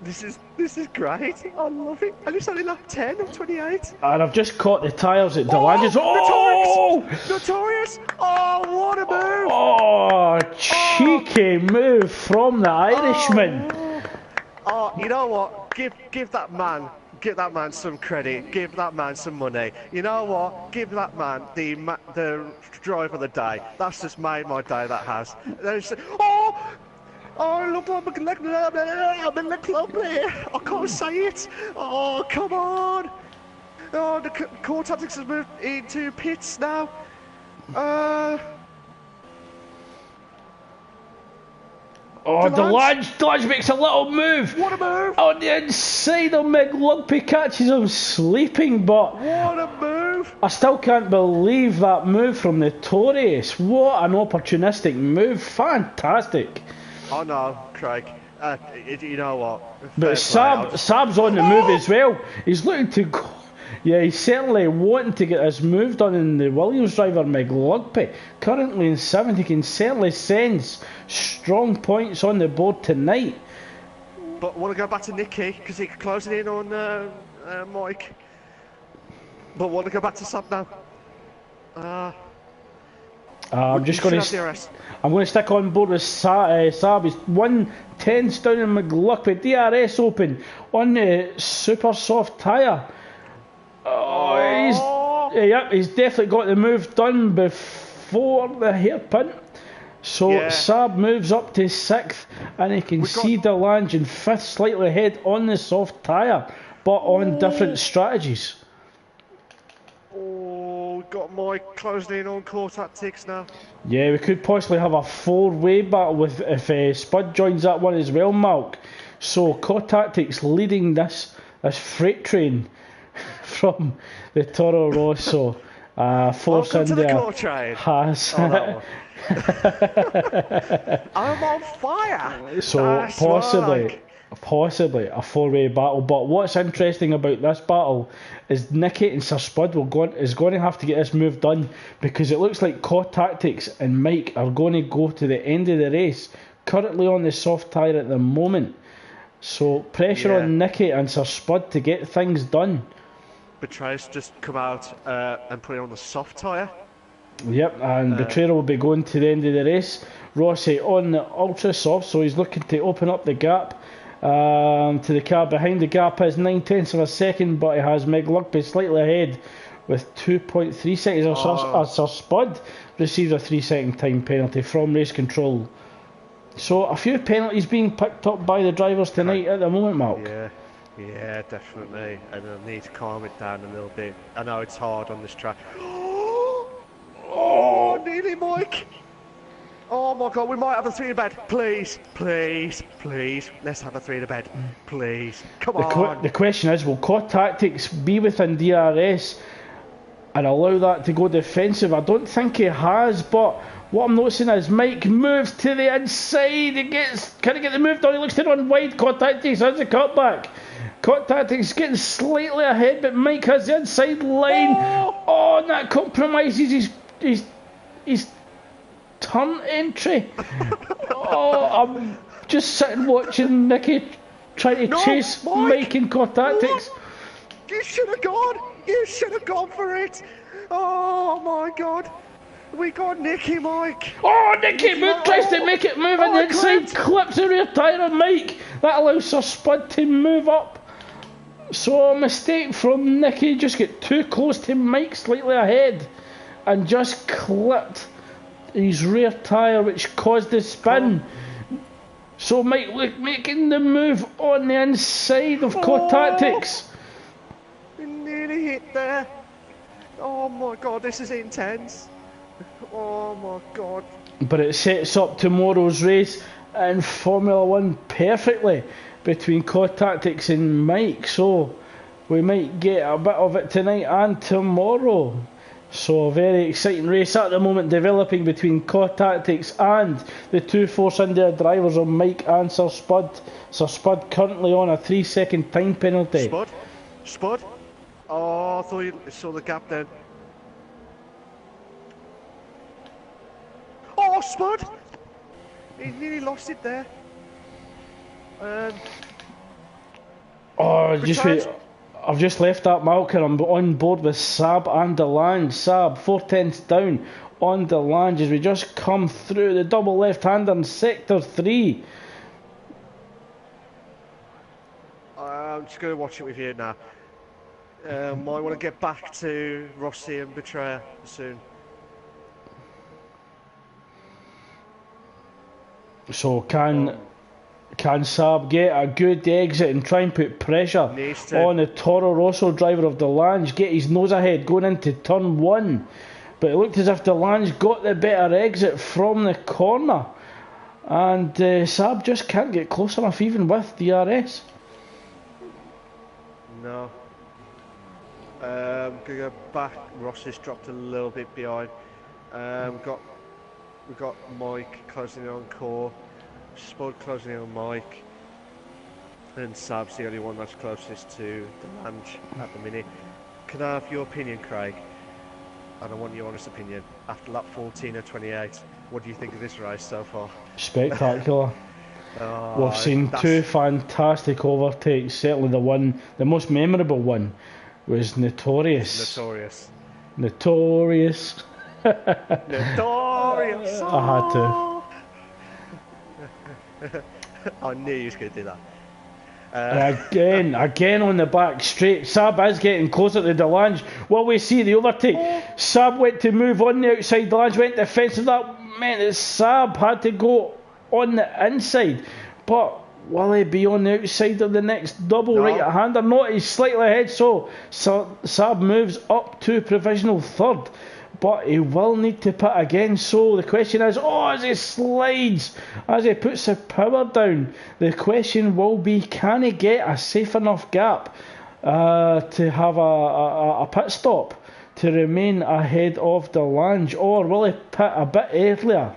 This is great. I love it. And it's only lap 10 of 28. And I've just caught the tyres at Delange's. Notorious! Oh, what a move! Oh, cheeky move from the Irishman. Oh, you know what? Give that man some credit. Give that man some money. You know what? Give that man the drive of the day. That's just made my day. That has. Oh, look, I'm in the club here. I can't say it. Oh, come on. Oh, the core tactics has moved into pits now. Oh, Delange makes a little move. What a move! On the inside of McLugby, catches him sleeping, but... What a move! I still can't believe that move from Notorious. What an opportunistic move. Fantastic. Oh no, Craig. You know what? But Saab's on the move as well. He's looking to go... Yeah, he's certainly wanting to get this move done in the Williams driver McLugby. Currently in 7th, he can certainly sense strong points on the board tonight. But I want to go back to Nicky, because he's closing in on Mike. But I want to go back to Saab now. I'm just going to. I'm going to stick on board with Saab. He's 1/10 down in McLuck with DRS open on the super soft tyre. He's definitely got the move done before the hairpin. So Saab moves up to 6th, and he can see Delange in 5th, slightly ahead on the soft tyre, but on different strategies. Got Mike closing in on core tactics now. Yeah, we could possibly have a 4-way battle with if Spud joins that one as well, Malk. So core tactics leading this freight train from the Toro Rosso. Force India has. I'm on fire. So That's possibly a 4-way battle. But what's interesting about this battle is Nicky and Sir Spud is going to have to get this move done, because it looks like Core Tactics and Mike are going to go to the end of the race, currently on the soft tyre at the moment. So pressure on Nicky and Sir Spud to get things done. Betrayer's just come out and put it on the soft tyre. Yep, and Betrayer will be going to the end of the race. Rossi on the ultra soft, so he's looking to open up the gap to the car behind. The gap is 9/10 of a second, but he has Meg Lugby slightly ahead with 2.3 seconds. Sir Spud receives a 3-second time penalty from race control. So a few penalties being picked up by the drivers tonight at the moment, Mark. Yeah, definitely. And I need to calm it down a little bit. I know it's hard on this track. Oh, nearly, Mike. Oh my God, we might have a 3 in bed. Please. Let's have a 3 in bed. Please. Come on. The question is, will Core Tactics be within DRS and allow that to go defensive? I don't think he has, but what I'm noticing is Mike moves to the inside. Can he get the move done? He looks to run wide. Core Tactics has a cutback. Core Tactics getting slightly ahead, but Mike has the inside line. Oh, and that compromises his turn entry. I'm just sitting watching Nicky trying to chase Mike and Core Tactics. You should have gone for it. Oh my God. We got Nicky, Mike. Oh, Nicky tries to make it move on the inside, clips the rear tyre of Mike. That allows Sir Spud to move up. So a mistake from Nicky, just get too close to Mike, slightly ahead, and just clipped his rear tyre, which caused the spin. So Mike making the move on the inside of Core Tactics. He nearly hit there. Oh my God, this is intense. Oh my God. But it sets up tomorrow's race in Formula 1 perfectly between Core Tactics and Mike. So we might get a bit of it tonight and tomorrow. So a very exciting race at the moment developing between Core Tactics and the two Force India drivers of Mike and Sir Spud. Sir Spud currently on a 3-second time penalty. Spud? Oh, I thought you saw the gap then. Oh, Spud! He nearly lost it there. I've just left that Malk and I'm on board with Saab and Delange. Saab 4/10 down on Delange as we just come through the double left-hander in sector 3. I'm just going to watch it with you now. Might want to get back to Rossi and Betrayer soon. So can Saab get a good exit and try and put pressure on the Toro Rosso driver of Delange, get his nose ahead going into turn 1? But it looked as if Delange got the better exit from the corner, and Saab just can't get close enough even with DRS. No. Gonna go back. Rossi's dropped a little bit behind. We've got Mike closing in on Core, Spud closing in on Mike, and Saab's the only one that's closest to Delange at the minute. Can I have your opinion, Craig? And I want your honest opinion. After lap 14 or 28, what do you think of this race so far? Spectacular. We've seen two fantastic overtakes. Certainly the most memorable one was Notorious. Notorious. Notorious. I had to. I knew you was going to do that. And again on the back straight. Saab is getting closer to Delange. Will we see the overtake? Saab went to move on the outside. Delange went defensive. That meant that Saab had to go on the inside. But will he be on the outside of the next double right-hander? No, he's slightly ahead. So Saab moves up to provisional third. But he will need to pit again. So the question is, as he slides, as he puts the power down, the question will be, can he get a safe enough gap to have a pit stop to remain ahead of Delange, or will he pit a bit earlier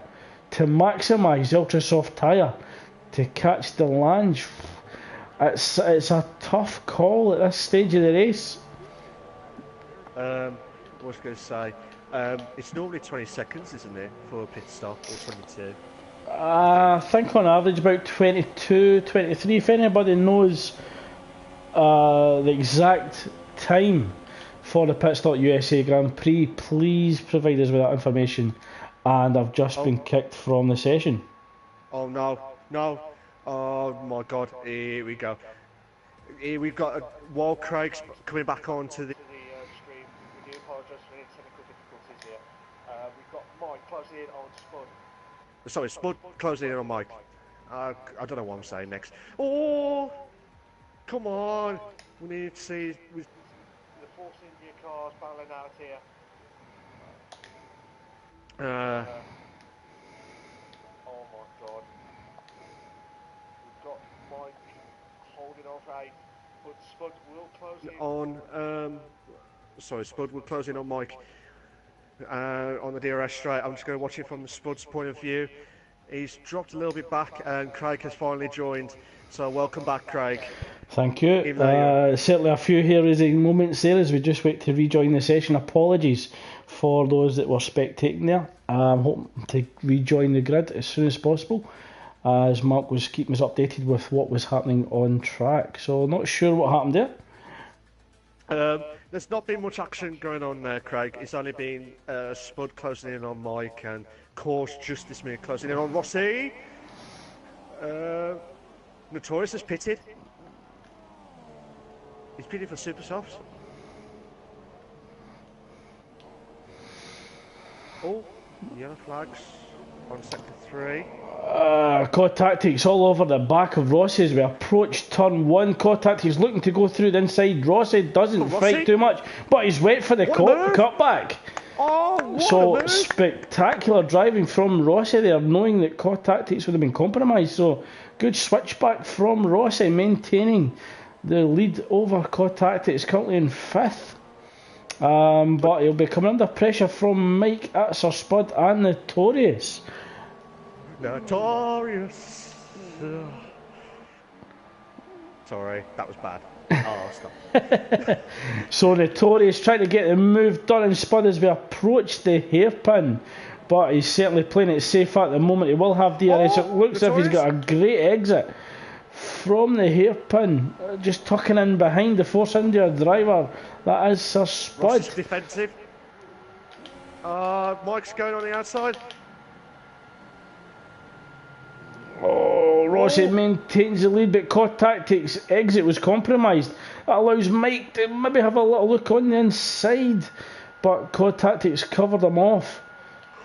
to maximise the ultra soft tyre to catch Delange? It's a tough call at this stage of the race. What was I going to say? It's normally 20 seconds, isn't it, for a pit stop, or 22? I think on average about 22, 23. If anybody knows the exact time for the pit stop USA Grand Prix, please provide us with that information. And I've just been kicked from the session. Oh no, oh my god, here we go. Here we've got while Craig's coming back onto the stream, we do apologise for any technical difficulties here. We've got Mike closing in on Spud. Sorry, Spud closing in on Mike. I don't know what I'm saying next. Oh, come on. We need to see with the Force India cars battling out here. Oh my god. We've got Mike holding on for 8, but Spud will close in on Spud will close in on Mike on the DRS straight. I'm just going to watch it from Spud's point of view. He's dropped a little bit back and Craig has finally joined. So welcome back, Craig. Thank you. Certainly a few hair-raising moments there as we just wait to rejoin the session. Apologies for those that were spectating there. I'm hoping to rejoin the grid as soon as possible, as Mark was keeping us updated with what was happening on track. So not sure what happened there. There's not been much action going on there, Craig. It's only been Spud closing in on Mike and, of course, just this minute closing in on Rossi. Notorious has pitted. He's pitted for Super Softs. Oh, yellow flags on sector 3. Cod Tactics all over the back of Rossi as we approach turn 1. Cod Tactics looking to go through the inside. Rossi doesn't fight too much, but he's wet for the cutback. So spectacular driving from Rossi there, knowing that Cod Tactics would have been compromised. So good switchback from Rossi, maintaining the lead over Cod Tactics, currently in 5th. But he'll be coming under pressure from Mike at Sir Spud and Notorious. Notorious. Sorry, that was bad. Oh, stop. So Notorious trying to get the move done in Spud as we approach the hairpin, but he's certainly playing it safe at the moment. He will have DRS. It looks as if he's got a great exit from the hairpin, just tucking in behind the Force India driver. That is Sir Spud. Ross is defensive. Mike's going on the outside. Rossi maintains the lead, but Cod Tactics' exit was compromised. That allows Mike to maybe have a little look on the inside, but Cod Tactics covered him off.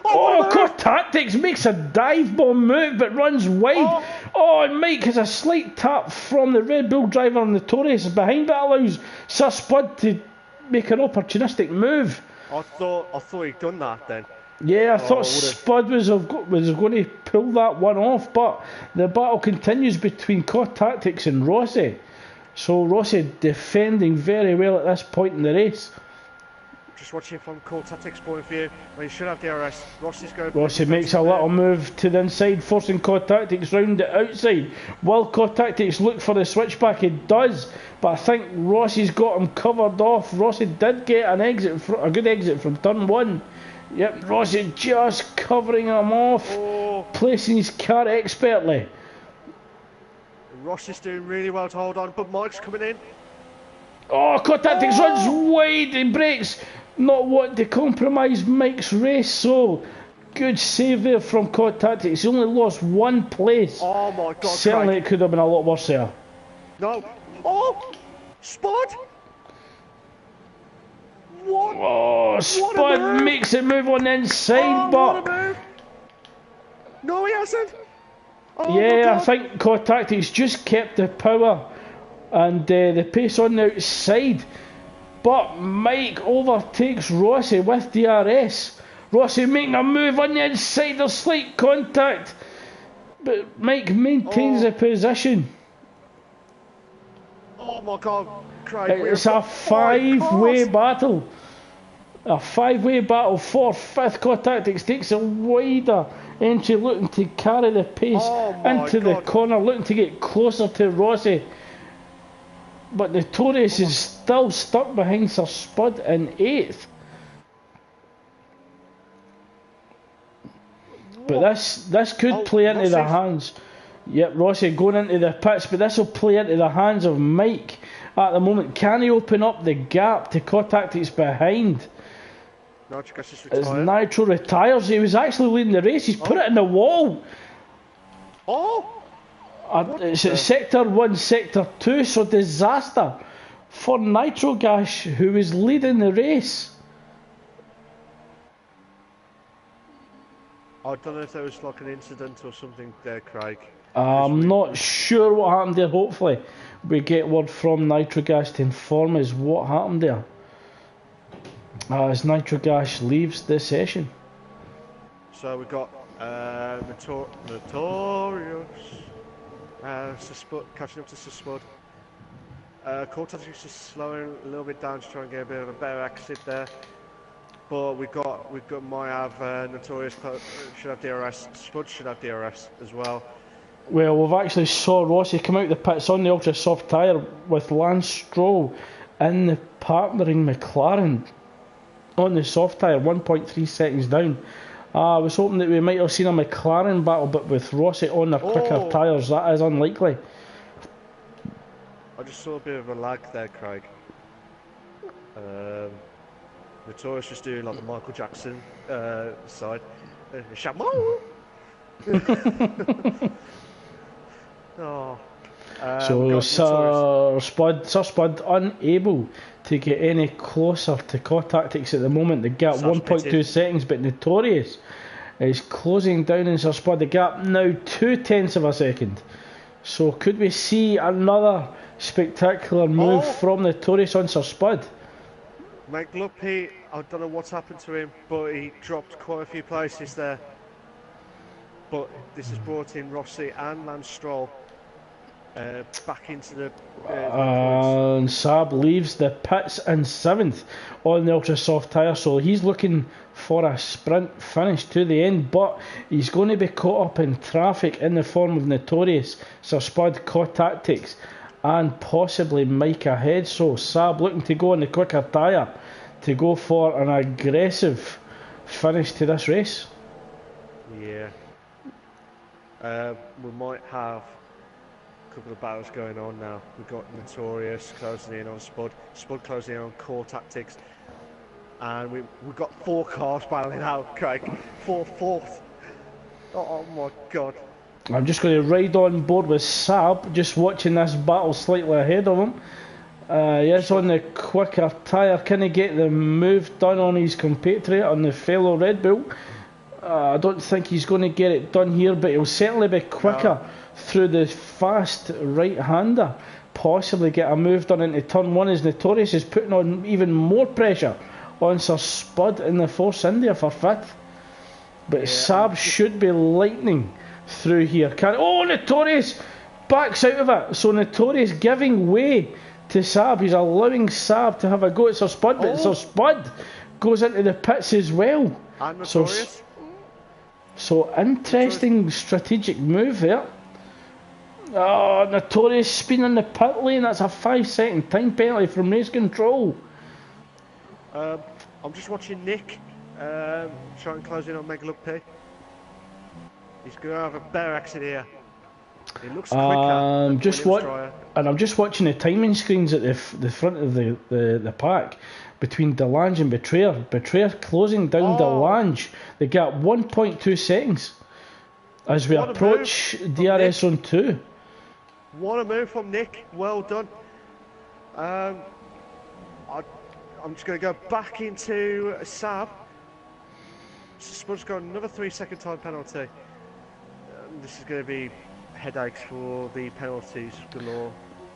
Cod Tactics makes a dive bomb move but runs wide. And Mike has a slight tap from the Red Bull driver on Notorious behind, but allows Sir Spud to make an opportunistic move. I thought he'd done that then. Yeah, I thought Spud was going to pull that one off, but the battle continues between Cod Tactics and Rossi. So Rossi defending very well at this point in the race. Just watching from Cod Tactics' point of view, when he should have DRS. Rossi makes a little move to the inside, forcing Cod Tactics round the outside. Will Cod Tactics look for the switchback? He does, but I think Rossi's got him covered off. Rossi did get a good exit from turn 1. Yep, Rossi just covering him off, placing his car expertly. Rossi's doing really well to hold on, but Mike's coming in. Cod Tactics runs wide, he breaks. not want to compromise Mike's race, so good save there from Cod Tactics. He only lost one place. Oh my God, Certainly Craig. it could have been a lot worse there. No. Oh! Spud! What? Oh, Spud makes it move on the inside, but... What a move! No, he hasn't! Oh yeah, I think Cod Tactics just kept the power and the pace on the outside. But Mike overtakes Rossi with DRS. Rossi making a move on the inside, there's slight contact. But Mike maintains the position. Oh my God, Craig. It's a five-way battle. A five-way battle for fifth. Cod Tactics takes a wider entry, looking to carry the pace into the corner, looking to get closer to Rossi. But Notorious is still stuck behind Sir Spud in 8th. But this could play into the hands. Yep, Rossi going into the pits, but this will play into the hands of Mike at the moment. Can he open up the gap to Cod Tactics behind? As Nitro retires, he was actually leading the race. He's put it in the wall. It's at Sector 1, Sector 2, so disaster for Nitro Gash, who was leading the race. I don't know if there was like an incident or something there, Craig. I'm not sure what happened there. Hopefully we get word from Nitro Gash to inform us what happened there as Nitro Gash leaves the session. So we've got Notorious, Spud, catching up to Spud. Cortez is just slowing a little bit down to try and get a bit of a better exit there. But we've got might have Notorious should have DRS. Spud should have DRS as well. Well, we've actually saw Rossi come out the pits on the ultra soft tyre with Lance Stroll in the partnering McLaren on the soft tyre, 1.3 seconds down. I was hoping that we might have seen a McLaren battle, but with Rossi on the quicker tyres, that is unlikely. I just saw a bit of a lag there, Craig. Notorious just doing like the Michael Jackson side. Chameau! So Sir Spud unable to get any closer to Cod Tactics at the moment. The gap 1.2 seconds, but Notorious is closing down in Sir Spud. The gap now 0.2 of a second. So could we see another spectacular move from Notorious on Sir Spud? McLuppy, I don't know what's happened to him, but he dropped quite a few places there. But this has brought in Rossi and Lance Stroll back into the and Saab leaves the pits in 7th on the ultra soft tyre, so he's looking for a sprint finish to the end, but he's going to be caught up in traffic in the form of Notorious, Sir Spud, Cod Tactics and possibly Mike ahead. So Saab looking to go on the quicker tyre to go for an aggressive finish to this race. Yeah. We might have a couple of battles going on now. We've got Notorious closing in on Spud, Spud closing in on Core Tactics, and we've got 4 cars battling out, Craig. Fourth. Oh my God. I'm just going to ride on board with Saab, just watching this battle slightly ahead of him. Yes, on the quicker tyre. Can he get the move done on his compatriot, on the fellow Red Bull? I don't think he's going to get it done here, but he'll certainly be quicker through the fast right-hander. Possibly get a move done into turn 1 as Notorious is putting on even more pressure on Sir Spud in the Force India for 5th. But Saab should be lightning through here. Notorious backs out of it. So Notorious giving way to Saab. He's allowing Saab to have a go at Sir Spud, but Sir Spud goes into the pits as well. And Notorious. So interesting strategic move there. Notorious spin in the pit lane. That's a 5-second time penalty from race control. I'm just watching Nick try and close in on McLuppy. He's going to have a better exit here. He looks quicker. I'm just watching the timing screens at the front of the pack. between Delange and Betrayer. Betrayer closing down Delange. They got 1.2 seconds as we approach DRS zone 2. What a move from Nick. Well done. I'm just going to go back into Saab. Spud's got another 3-second time penalty. This is going to be headaches for the penalties galore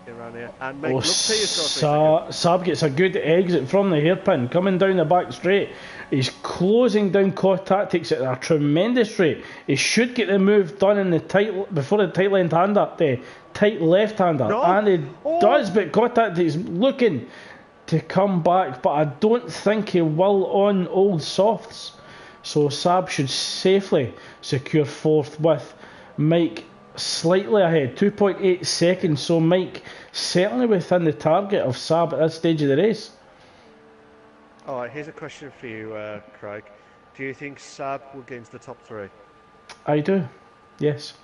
around here. And make Saab gets a good exit from the hairpin, coming down the back straight. He's closing down core tactics at a tremendous rate. He should get the move done in the tight before the tight left-hander, and he does. But core tactics looking to come back, but I don't think he will on old softs. So Saab should safely secure fourth with Mike slightly ahead, 2.8 seconds. So Mike certainly within the target of Saab at this stage of the race. Alright, here's a question for you, Craig. Do you think Saab will get into the top 3? I do, yes.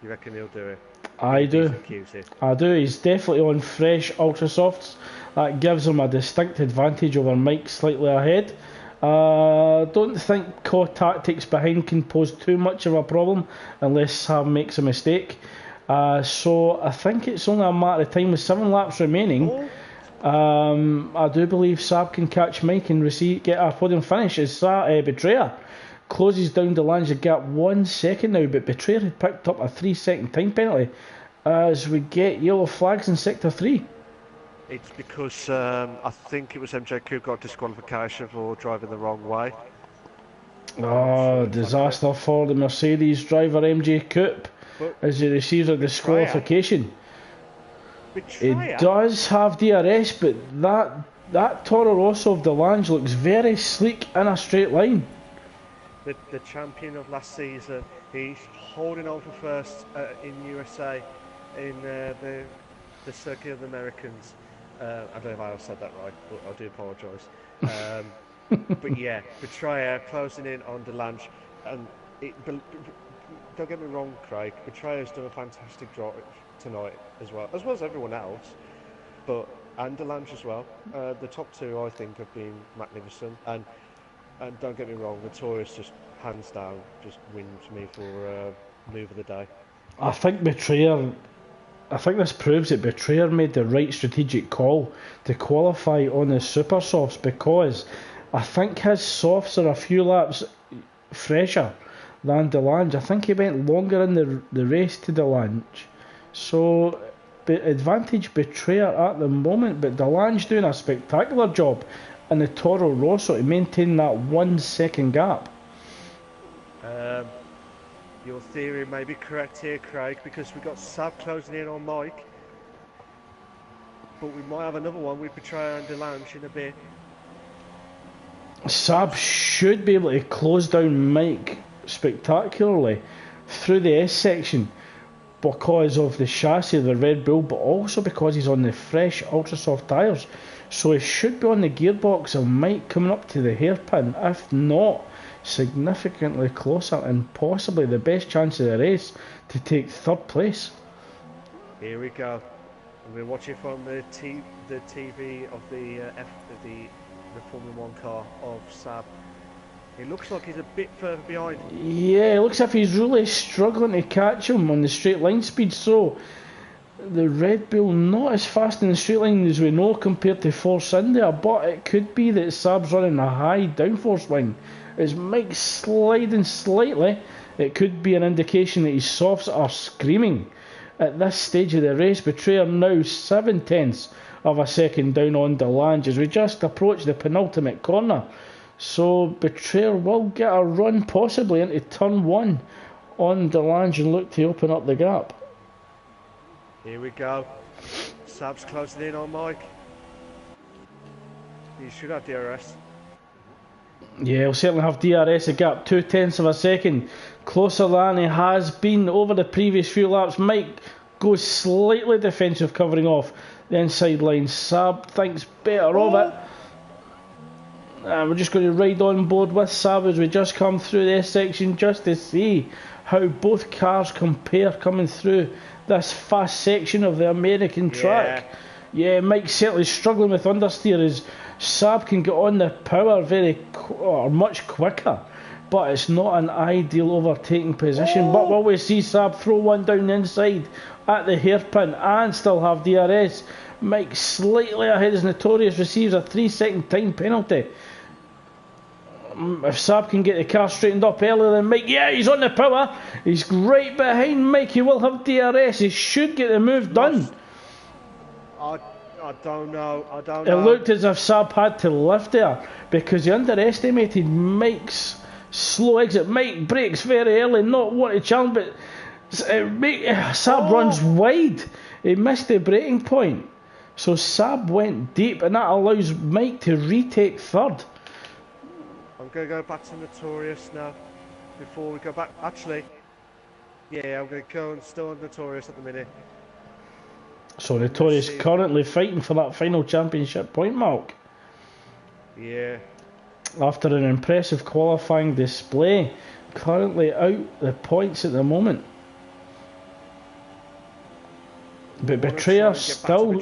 You reckon he'll do it? I do. He's definitely on fresh ultra softs. That gives him a distinct advantage over Mike slightly ahead. Don't think core tactics behind can pose too much of a problem unless Saab makes a mistake. So I think it's only a matter of time with 7 laps remaining. I do believe Saab can catch Mike and get a podium finish as Betrayer closes down Delange the gap 1 second now, but Betrayer had picked up a 3-second time penalty as we get yellow flags in sector 3. It's because I think it was MJQ who got disqualification for driving the wrong way. Disaster for the Mercedes driver MJ Coupe as he receives a disqualification. It does have DRS, but that Toro Rosso of Delange looks very sleek in a straight line. The champion of last season, he's holding on for first in USA in the Circuit of the Americans. I don't know if I said that right, but I do apologise. But yeah, Betrayer closing in on Delange, and don't get me wrong, Craig. Betrayer's done a fantastic job tonight as well as everyone else, and Delange as well. The top 2 I think have been magnificent, and don't get me wrong, Notorious just hands down just wins me for move of the day. I think this proves that Betrayer made the right strategic call to qualify on the super softs, because I think his softs are a few laps fresher than Delange. I think he went longer in the race to Delange. So advantage Betrayer at the moment, but Delange doing a spectacular job in the Toro Rosso to maintain that 1 second gap. Your theory may be correct here, Craig, because we've got Saab closing in on Mike, but we might have another one with Betrayer and Delange in a bit. Saab should be able to close down Mike spectacularly through the S section because of the chassis of the Red Bull, but also because he's on the fresh ultra soft tyres. So he should be on the gearbox of Mike coming up to the hairpin, if not significantly closer, and possibly the best chance of the race to take third place. Here we go. We're watching from the TV of the Formula 1 car of Saab. It looks like he's a bit further behind. Yeah, it looks as if he's really struggling to catch him on the straight line speed. So the Red Bull not as fast in the straight line as we know compared to Force India, but it could be that Saab's running a high downforce wing. As Mike's sliding slightly, it could be an indication that his softs are screaming. At this stage of the race, Betrayer now 0.7 of a second down on Delange as we just approach the penultimate corner. So Betrayer will get a run possibly into turn 1 on Delange and look to open up the gap. Here we go. Saab's closing in on Mike. He should have DRS. Yeah, he'll certainly have DRS, a gap 0.2 of a second closer than he has been over the previous few laps. Mike goes slightly defensive, covering off the inside line. Saab thinks better of it. We're just going to ride on board with Saab as we just come through this section just to see how both cars compare coming through this fast section of the American track. Yeah, Mike's certainly struggling with understeer as Saab can get on the power or much quicker, but it's not an ideal overtaking position. But will we see Saab throw one down the inside at the hairpin and still have DRS? Mike slightly ahead as Notorious receives a 3-second time penalty. If Saab can get the car straightened up earlier than Mike, yeah, he's on the power. He's right behind Mike. He will have DRS. He should get the move done. I don't know. It looked as if Saab had to lift there because he underestimated Mike's slow exit. Mike brakes very early, not what to challenge, but Saab runs wide. He missed the braking point. So Saab went deep, and that allows Mike to retake third. I'm going to go back to Notorious now before we go back. Actually, yeah, I'm going to go and still on Notorious at the minute. So Notorious currently fighting for that final championship point mark. Yeah. After an impressive qualifying display, currently out the points at the moment. But Betrayer still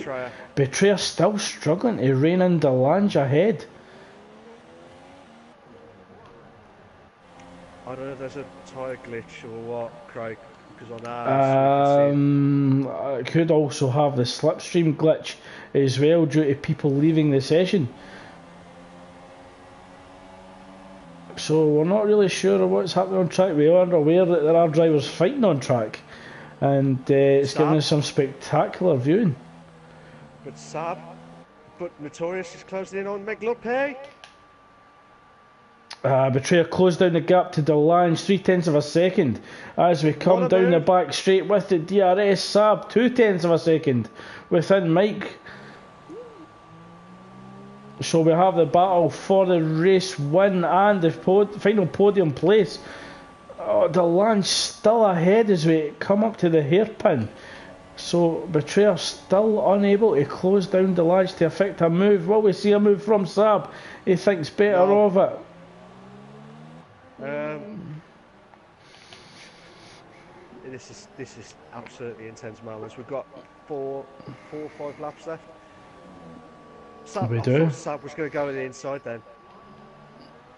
struggling to rein in Delange ahead. I don't know if there's a tyre glitch or what, Craig, because on ours it could also have the slipstream glitch as well due to people leaving the session. So we're not really sure of what's happening on track. We are aware that there are drivers fighting on track, and it's giving us some spectacular viewing. But Notorious is closing in on Meglupe. Betrayer closed down the gap to Delange 0.3 of a second as we come down the back straight with the DRS. Saab 0.2 of a second within Mike. So we have the battle for the race win and the final podium place. Delange still ahead as we come up to the hairpin. So Betrayer still unable to close down Delange to affect a move. Will we see a move from Saab? He thinks better of it. This is absolutely intense moments. We've got four or five laps left. We do. Saab was going to go on the inside then,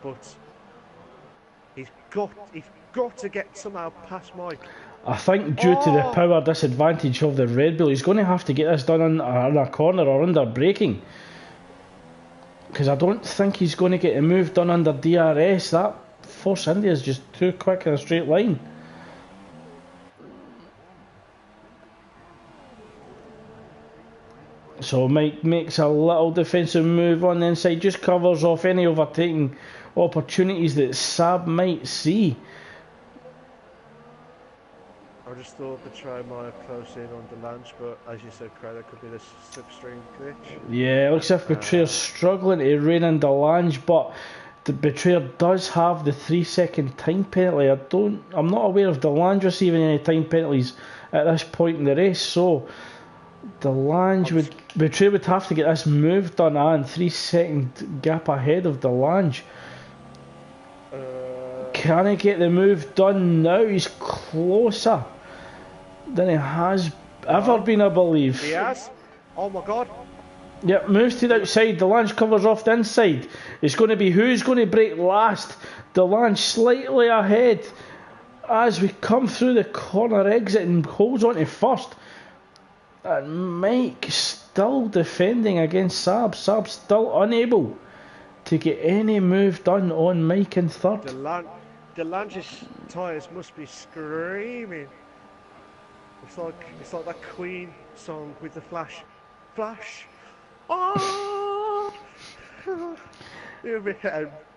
but he's got to get somehow past Mike. I think due to the power disadvantage of the Red Bull, he's going to have to get this done in a corner or under braking. Because I don't think he's going to get a move done under DRS. That Force India is just too quick in a straight line. So Mike makes a little defensive move on the inside, just covers off any overtaking opportunities that Saab might see. I just thought the try might have closed in on Delange, but as you said, Craig, that could be the slipstream glitch. Yeah, it looks as if Betrayer's struggling to rein in Delange, but the Betrayer does have the 3-second time penalty. I'm not aware of Delange receiving any time penalties at this point in the race, so Betrayer would have to get this move done and 3-second gap ahead of Delange. Can he get the move done now? He's closer than he has ever been, I believe. He has? Oh my god. Yep, moves to the outside. Delange covers off the inside. It's going to be who's going to break last. Delange slightly ahead as we come through the corner exit and holds on to first. And Mike still defending against Saab. Saab still unable to get any move done on Mike in third. Delange's tyres must be screaming. It's like that Queen song with the flash. Oh!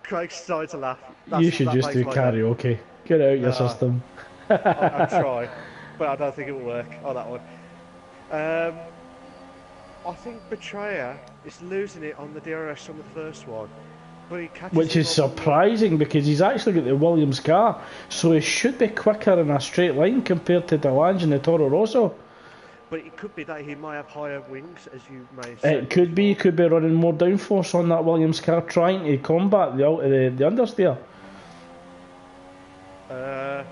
Craig started to laugh. You should just do karaoke. Get out your system. I'm trying, but I don't think it will work on that one. I think Betrayer is losing it on the DRS on the first one. But he catches which is surprising because he's actually got the Williams car, so he should be quicker in a straight line compared to Delange and the Toro Rosso. But it could be that he might have higher wings, as you may say. It could be. He could be running more downforce on that Williams car, trying to combat the understeer. I'm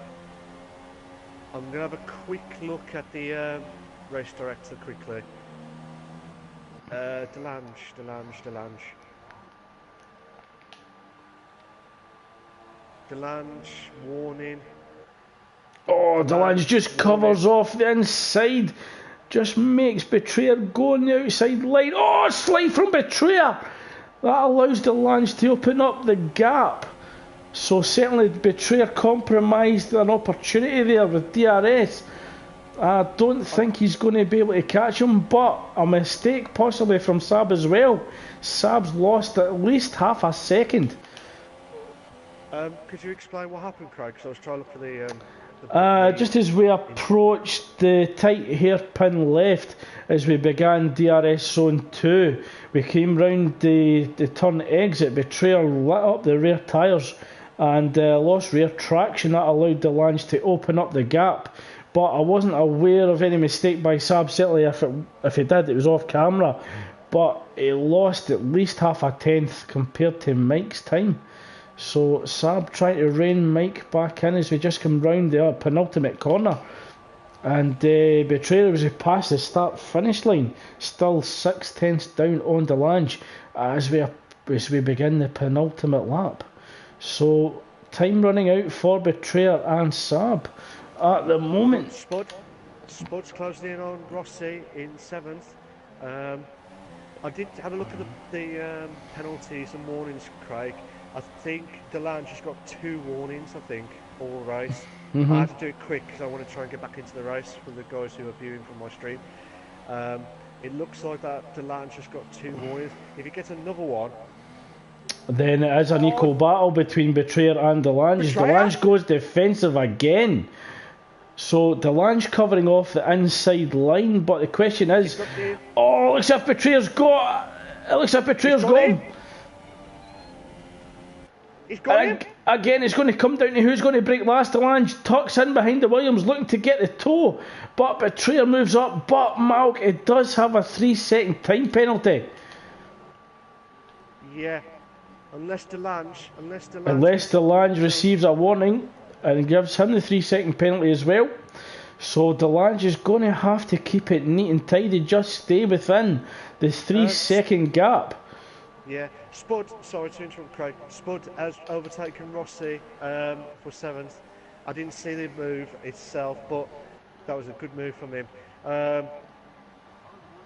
going to have a quick look at the race director quickly. Delange. Delange, warning. Oh, Delange just covers off the inside. Just makes Betrayer go on the outside line. Oh, slide from Betrayer. That allows Delange to open up the gap. So certainly Betrayer compromised an opportunity there with DRS. I don't think he's going to be able to catch him, but a mistake possibly from Saab as well. Saab's lost at least half a second. Could you explain what happened, Craig? Because I was trying to look for the just as we approached the tight hairpin left as we began DRS zone 2, we came round the turn exit. Betrayer lit up the rear tyres and lost rear traction. That allowed Delange to open up the gap, but I wasn't aware of any mistake by Saab. Certainly if he did, it was off camera, but he lost at least half a tenth compared to Mike's time. So Saab trying to rein Mike back in as we just come round the penultimate corner. And Betrayer was past the start-finish line, still 6 tenths down on Delange as we begin the penultimate lap. So time running out for Betrayer and Saab at the moment. Spud's closing in on Rossi in 7th. I did have a look at the penalties and warnings, Craig. I think Delange has got 2 warnings, I think, all race. I have to do it quick because I want to try and get back into the race for the guys who are viewing from my stream. It looks like that Delange has got 2 warnings. If he gets another one, then it is an equal battle between Betrayer and Delange. Delange goes defensive again. So Delange covering off the inside line, but the question is, it looks as if Betrayer's got him. Again, it's going to come down to who's going to break last. Delange tucks in behind the Williams, looking to get the toe, but Betrayer moves up. But Malk, it does have a 3-second time penalty. Yeah, unless Delange receives a warning and gives him the 3-second penalty as well. So Delange is going to have to keep it neat and tidy, just stay within the 3-second gap. Yeah, Spud, sorry to interrupt, Craig. Spud has overtaken Rossi for 7th. I didn't see the move itself, but that was a good move from him.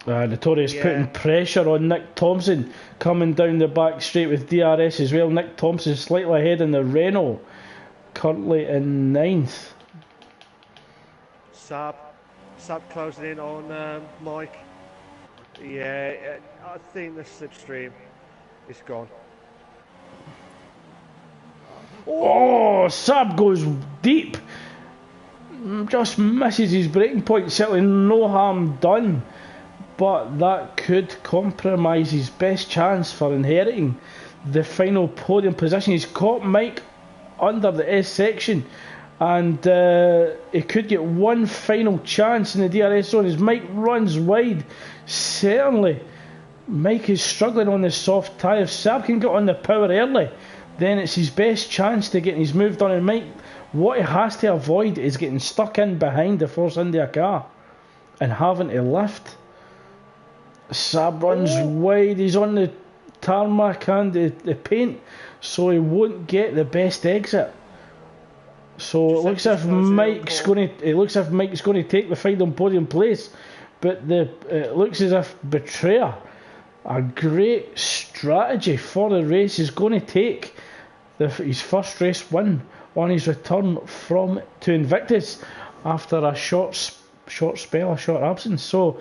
Notorious putting pressure on Nick Thompson, coming down the back straight with DRS as well. Nick Thompson slightly ahead in the Renault, currently in 9th. Saab closing in on Mike. Yeah, I think the slipstream is gone. Oh, Saab goes deep. Just misses his braking point. Certainly no harm done, but that could compromise his best chance for inheriting the final podium position. He's caught Mike under the S section, and he could get one final chance in the DRS zone as Mike runs wide. Certainly Mike is struggling on the soft tyre. If Saab can get on the power early, then it's his best chance to get his move done. And Mike, what he has to avoid is getting stuck in behind the Force India car and having to lift. Saab runs wide. He's on the tarmac and the paint, so he won't get the best exit. So it looks as if Mike's going to take the final podium place, but it looks as if Betrayer, a great strategy for the race, is going to take his first race win on his return to Invictus after a short absence. So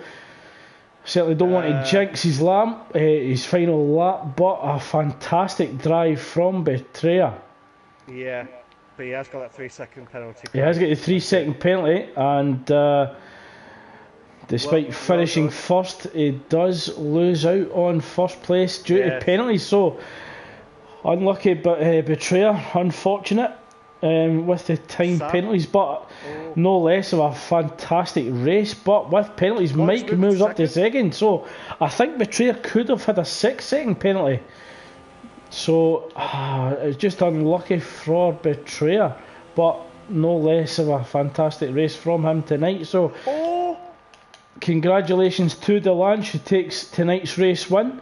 certainly don't want to jinx his final lap, but a fantastic drive from Betrayer. Yeah, but he has got that 3-second penalty. He has got the 3-second penalty, and despite finishing first, he does lose out on first place due to penalties. So unlucky, but Betrayer, unfortunate with the time penalties, but no less of a fantastic race. But with penalties, Mike moves up to second. So I think Betrayer could have had a 6-second penalty. So it's just unlucky for Betrayer, but no less of a fantastic race from him tonight. So congratulations to Delange, who takes tonight's race win.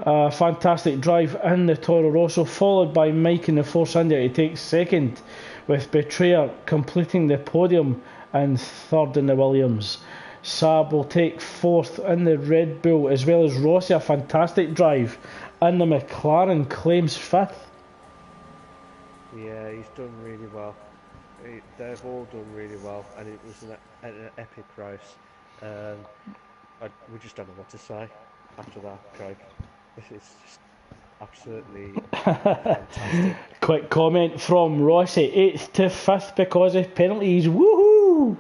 Fantastic drive in the Toro Rosso, followed by Mike in the Force India. He takes second, with Betrayer completing the podium and third in the Williams. Saab will take fourth in the Red Bull, as well as Rossi. A fantastic drive in the McLaren, claims fifth. Yeah, he's done really well. They've all done really well, and it was an epic race. We just don't know what to say after that, Craig. It's just absolutely fantastic. Quick comment from Rossi: 8th to 5th because of penalties. Woohoo!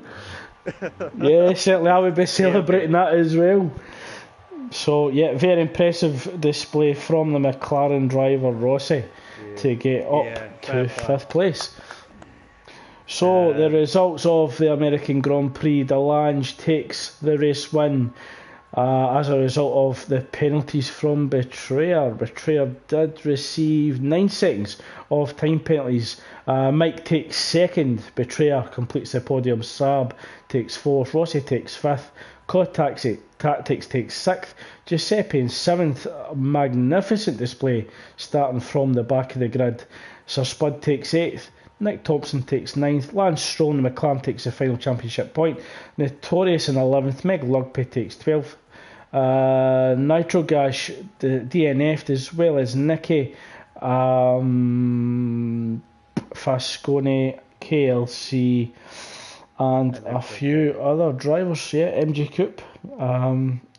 Yeah, certainly I would be celebrating that as well. So yeah, very impressive display from the McLaren driver Rossi to get up to 5th place. So the results of the American Grand Prix: Delange takes the race win as a result of the penalties from Betrayer. Betrayer did receive 9 seconds of time penalties. Mike takes second. Betrayer completes the podium. Saab takes fourth. Rossi takes fifth. Tactics takes sixth. Giuseppe in seventh. Magnificent display starting from the back of the grid. Sir Spud takes eighth. Nick Thompson takes 9th, Lance Stroll and McLaren takes the final championship point, Notorious in 11th, Meg Lugby takes 12th, Nitro Gash DNF'd, as well as Nicky, Fascone, KLC, and a few other drivers, MG Coupe.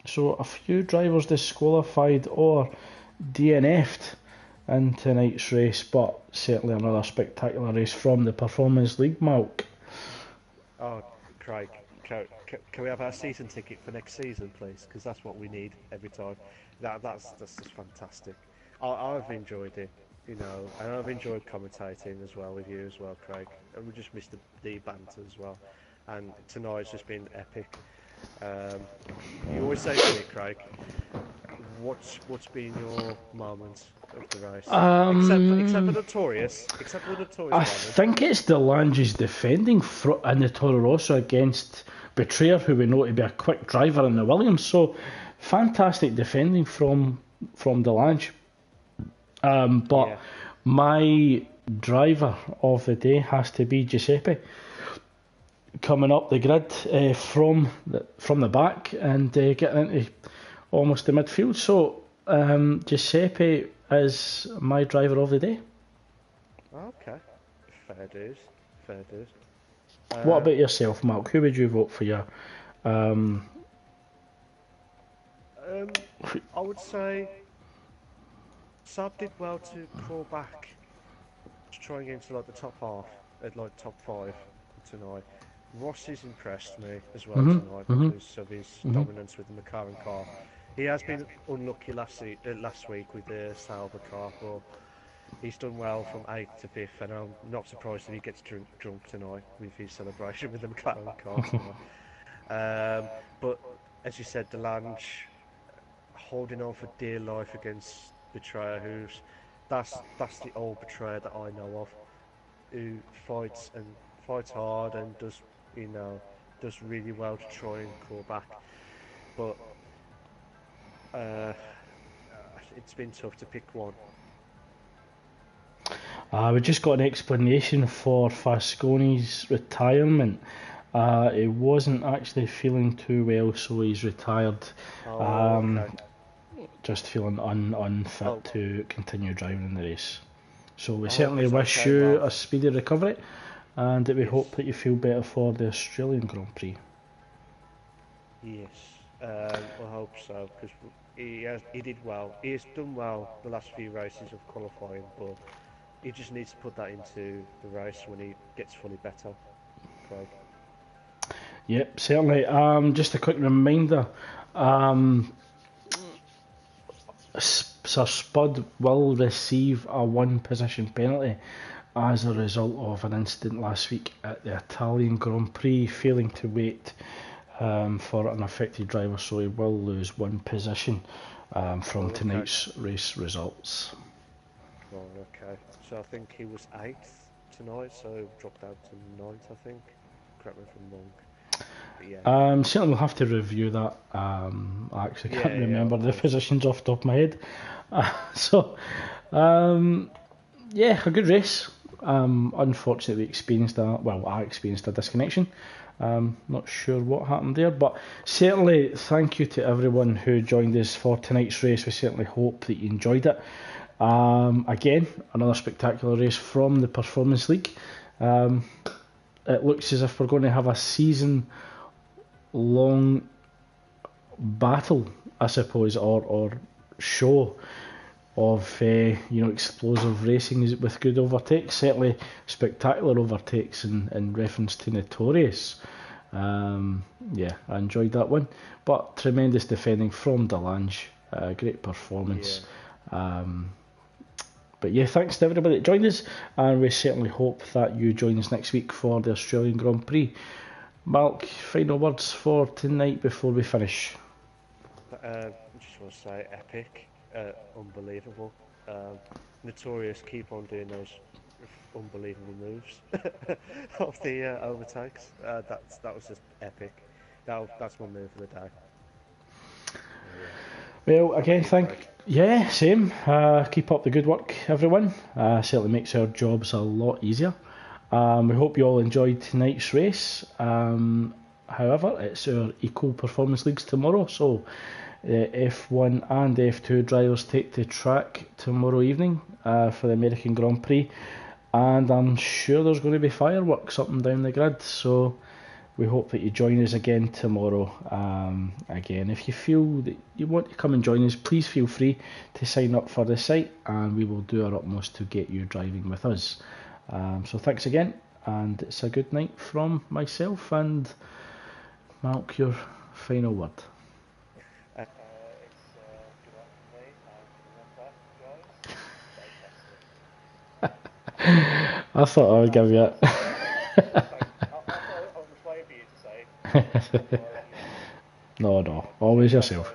So a few drivers disqualified or DNF'd in tonight's race, but certainly another spectacular race from the Performance League, Malk. Oh, Craig, can we have our season ticket for next season, please? Because that's what we need every time. That's just fantastic. I've enjoyed it, and I've enjoyed commentating as well with you as well, Craig. And we just missed the banter as well. And tonight's just been epic. You always say to me, Craig, what's been your moment of the race? Except for Notorious. I think it's Delange's defending in the Toro Rosso against Betrayer, who we know to be a quick driver in the Williams. So fantastic defending from Delange. But my driver of the day has to be Giuseppe, coming up the grid from the back and getting into almost the midfield. So Giuseppe is my driver of the day. Okay, fair dues. What about yourself, Mark? Who would you vote for your? I would say Saab did well to crawl back to try and get into the top half, top 5 tonight. Rossi's impressed me as well tonight because of his dominance with the McLaren car. He has been unlucky last week with the Sauber car, but he's done well from 8th to 5th, and I'm not surprised if he gets drunk tonight with his celebration with the McLaren car tonight. But as you said, Delange holding on for dear life against Betrayer, that's the old Betrayer that I know of, who fights hard and does really well to try and call back. But it's been tough to pick one. We just got an explanation for Fascone's retirement. He wasn't actually feeling too well, so he's retired. Okay. Just feeling unfit to continue driving in the race. So we certainly wish you a speedy recovery, and we hope that you feel better for the Australian Grand Prix. Yes, I hope so, because he did well. He has done well the last few races of qualifying, but he just needs to put that into the race when he gets fully better, Craig. Yep, certainly. Just a quick reminder, Sir Spud will receive a 1-position penalty as a result of an incident last week at the Italian Grand Prix, failing to wait for an affected driver, so he will lose 1 position from tonight's race results. Right, okay. So I think he was 8th tonight, so dropped out to 9th, I think. Correct me if I'm wrong. But yeah. Certainly we'll have to review that. I actually can't Yeah, remember of the course. positions off the top of my head. So, yeah, a good race. Unfortunately, I experienced a disconnection. Not sure what happened there, but certainly thank you to everyone who joined us for tonight's race. We certainly hope that you enjoyed it. Again, another spectacular race from the Performance League. It looks as if we're going to have a season-long battle, I suppose, or show of explosive racing with good overtakes. Certainly spectacular overtakes in reference to Notorious. Yeah, I enjoyed that one. But tremendous defending from Delange. Great performance. But yeah, thanks to everybody that joined us, and we certainly hope that you join us next week for the Australian Grand Prix. Mark, final words for tonight before we finish. I just want to say epic, unbelievable. Notorious, keep on doing those unbelievable moves of the overtakes. That was just epic. That's my move for the day. Well, again, same. Keep up the good work, everyone. Certainly makes our jobs a lot easier. We hope you all enjoyed tonight's race. However, it's our Eco Performance Leagues tomorrow, so F1 and F2 drivers take to track tomorrow evening for the American Grand Prix, and I'm sure there's going to be fireworks up and down the grid, so we hope that you join us again tomorrow. Again, if you feel that you want to come and join us, please feel free to sign up for the site, and we will do our utmost to get you driving with us. So thanks again, and it's a good night from myself, and Mark, your final word. It's good luck for me, and remember, guys, I thought I would give you it. I was waiting for you to say it. No, always yourself.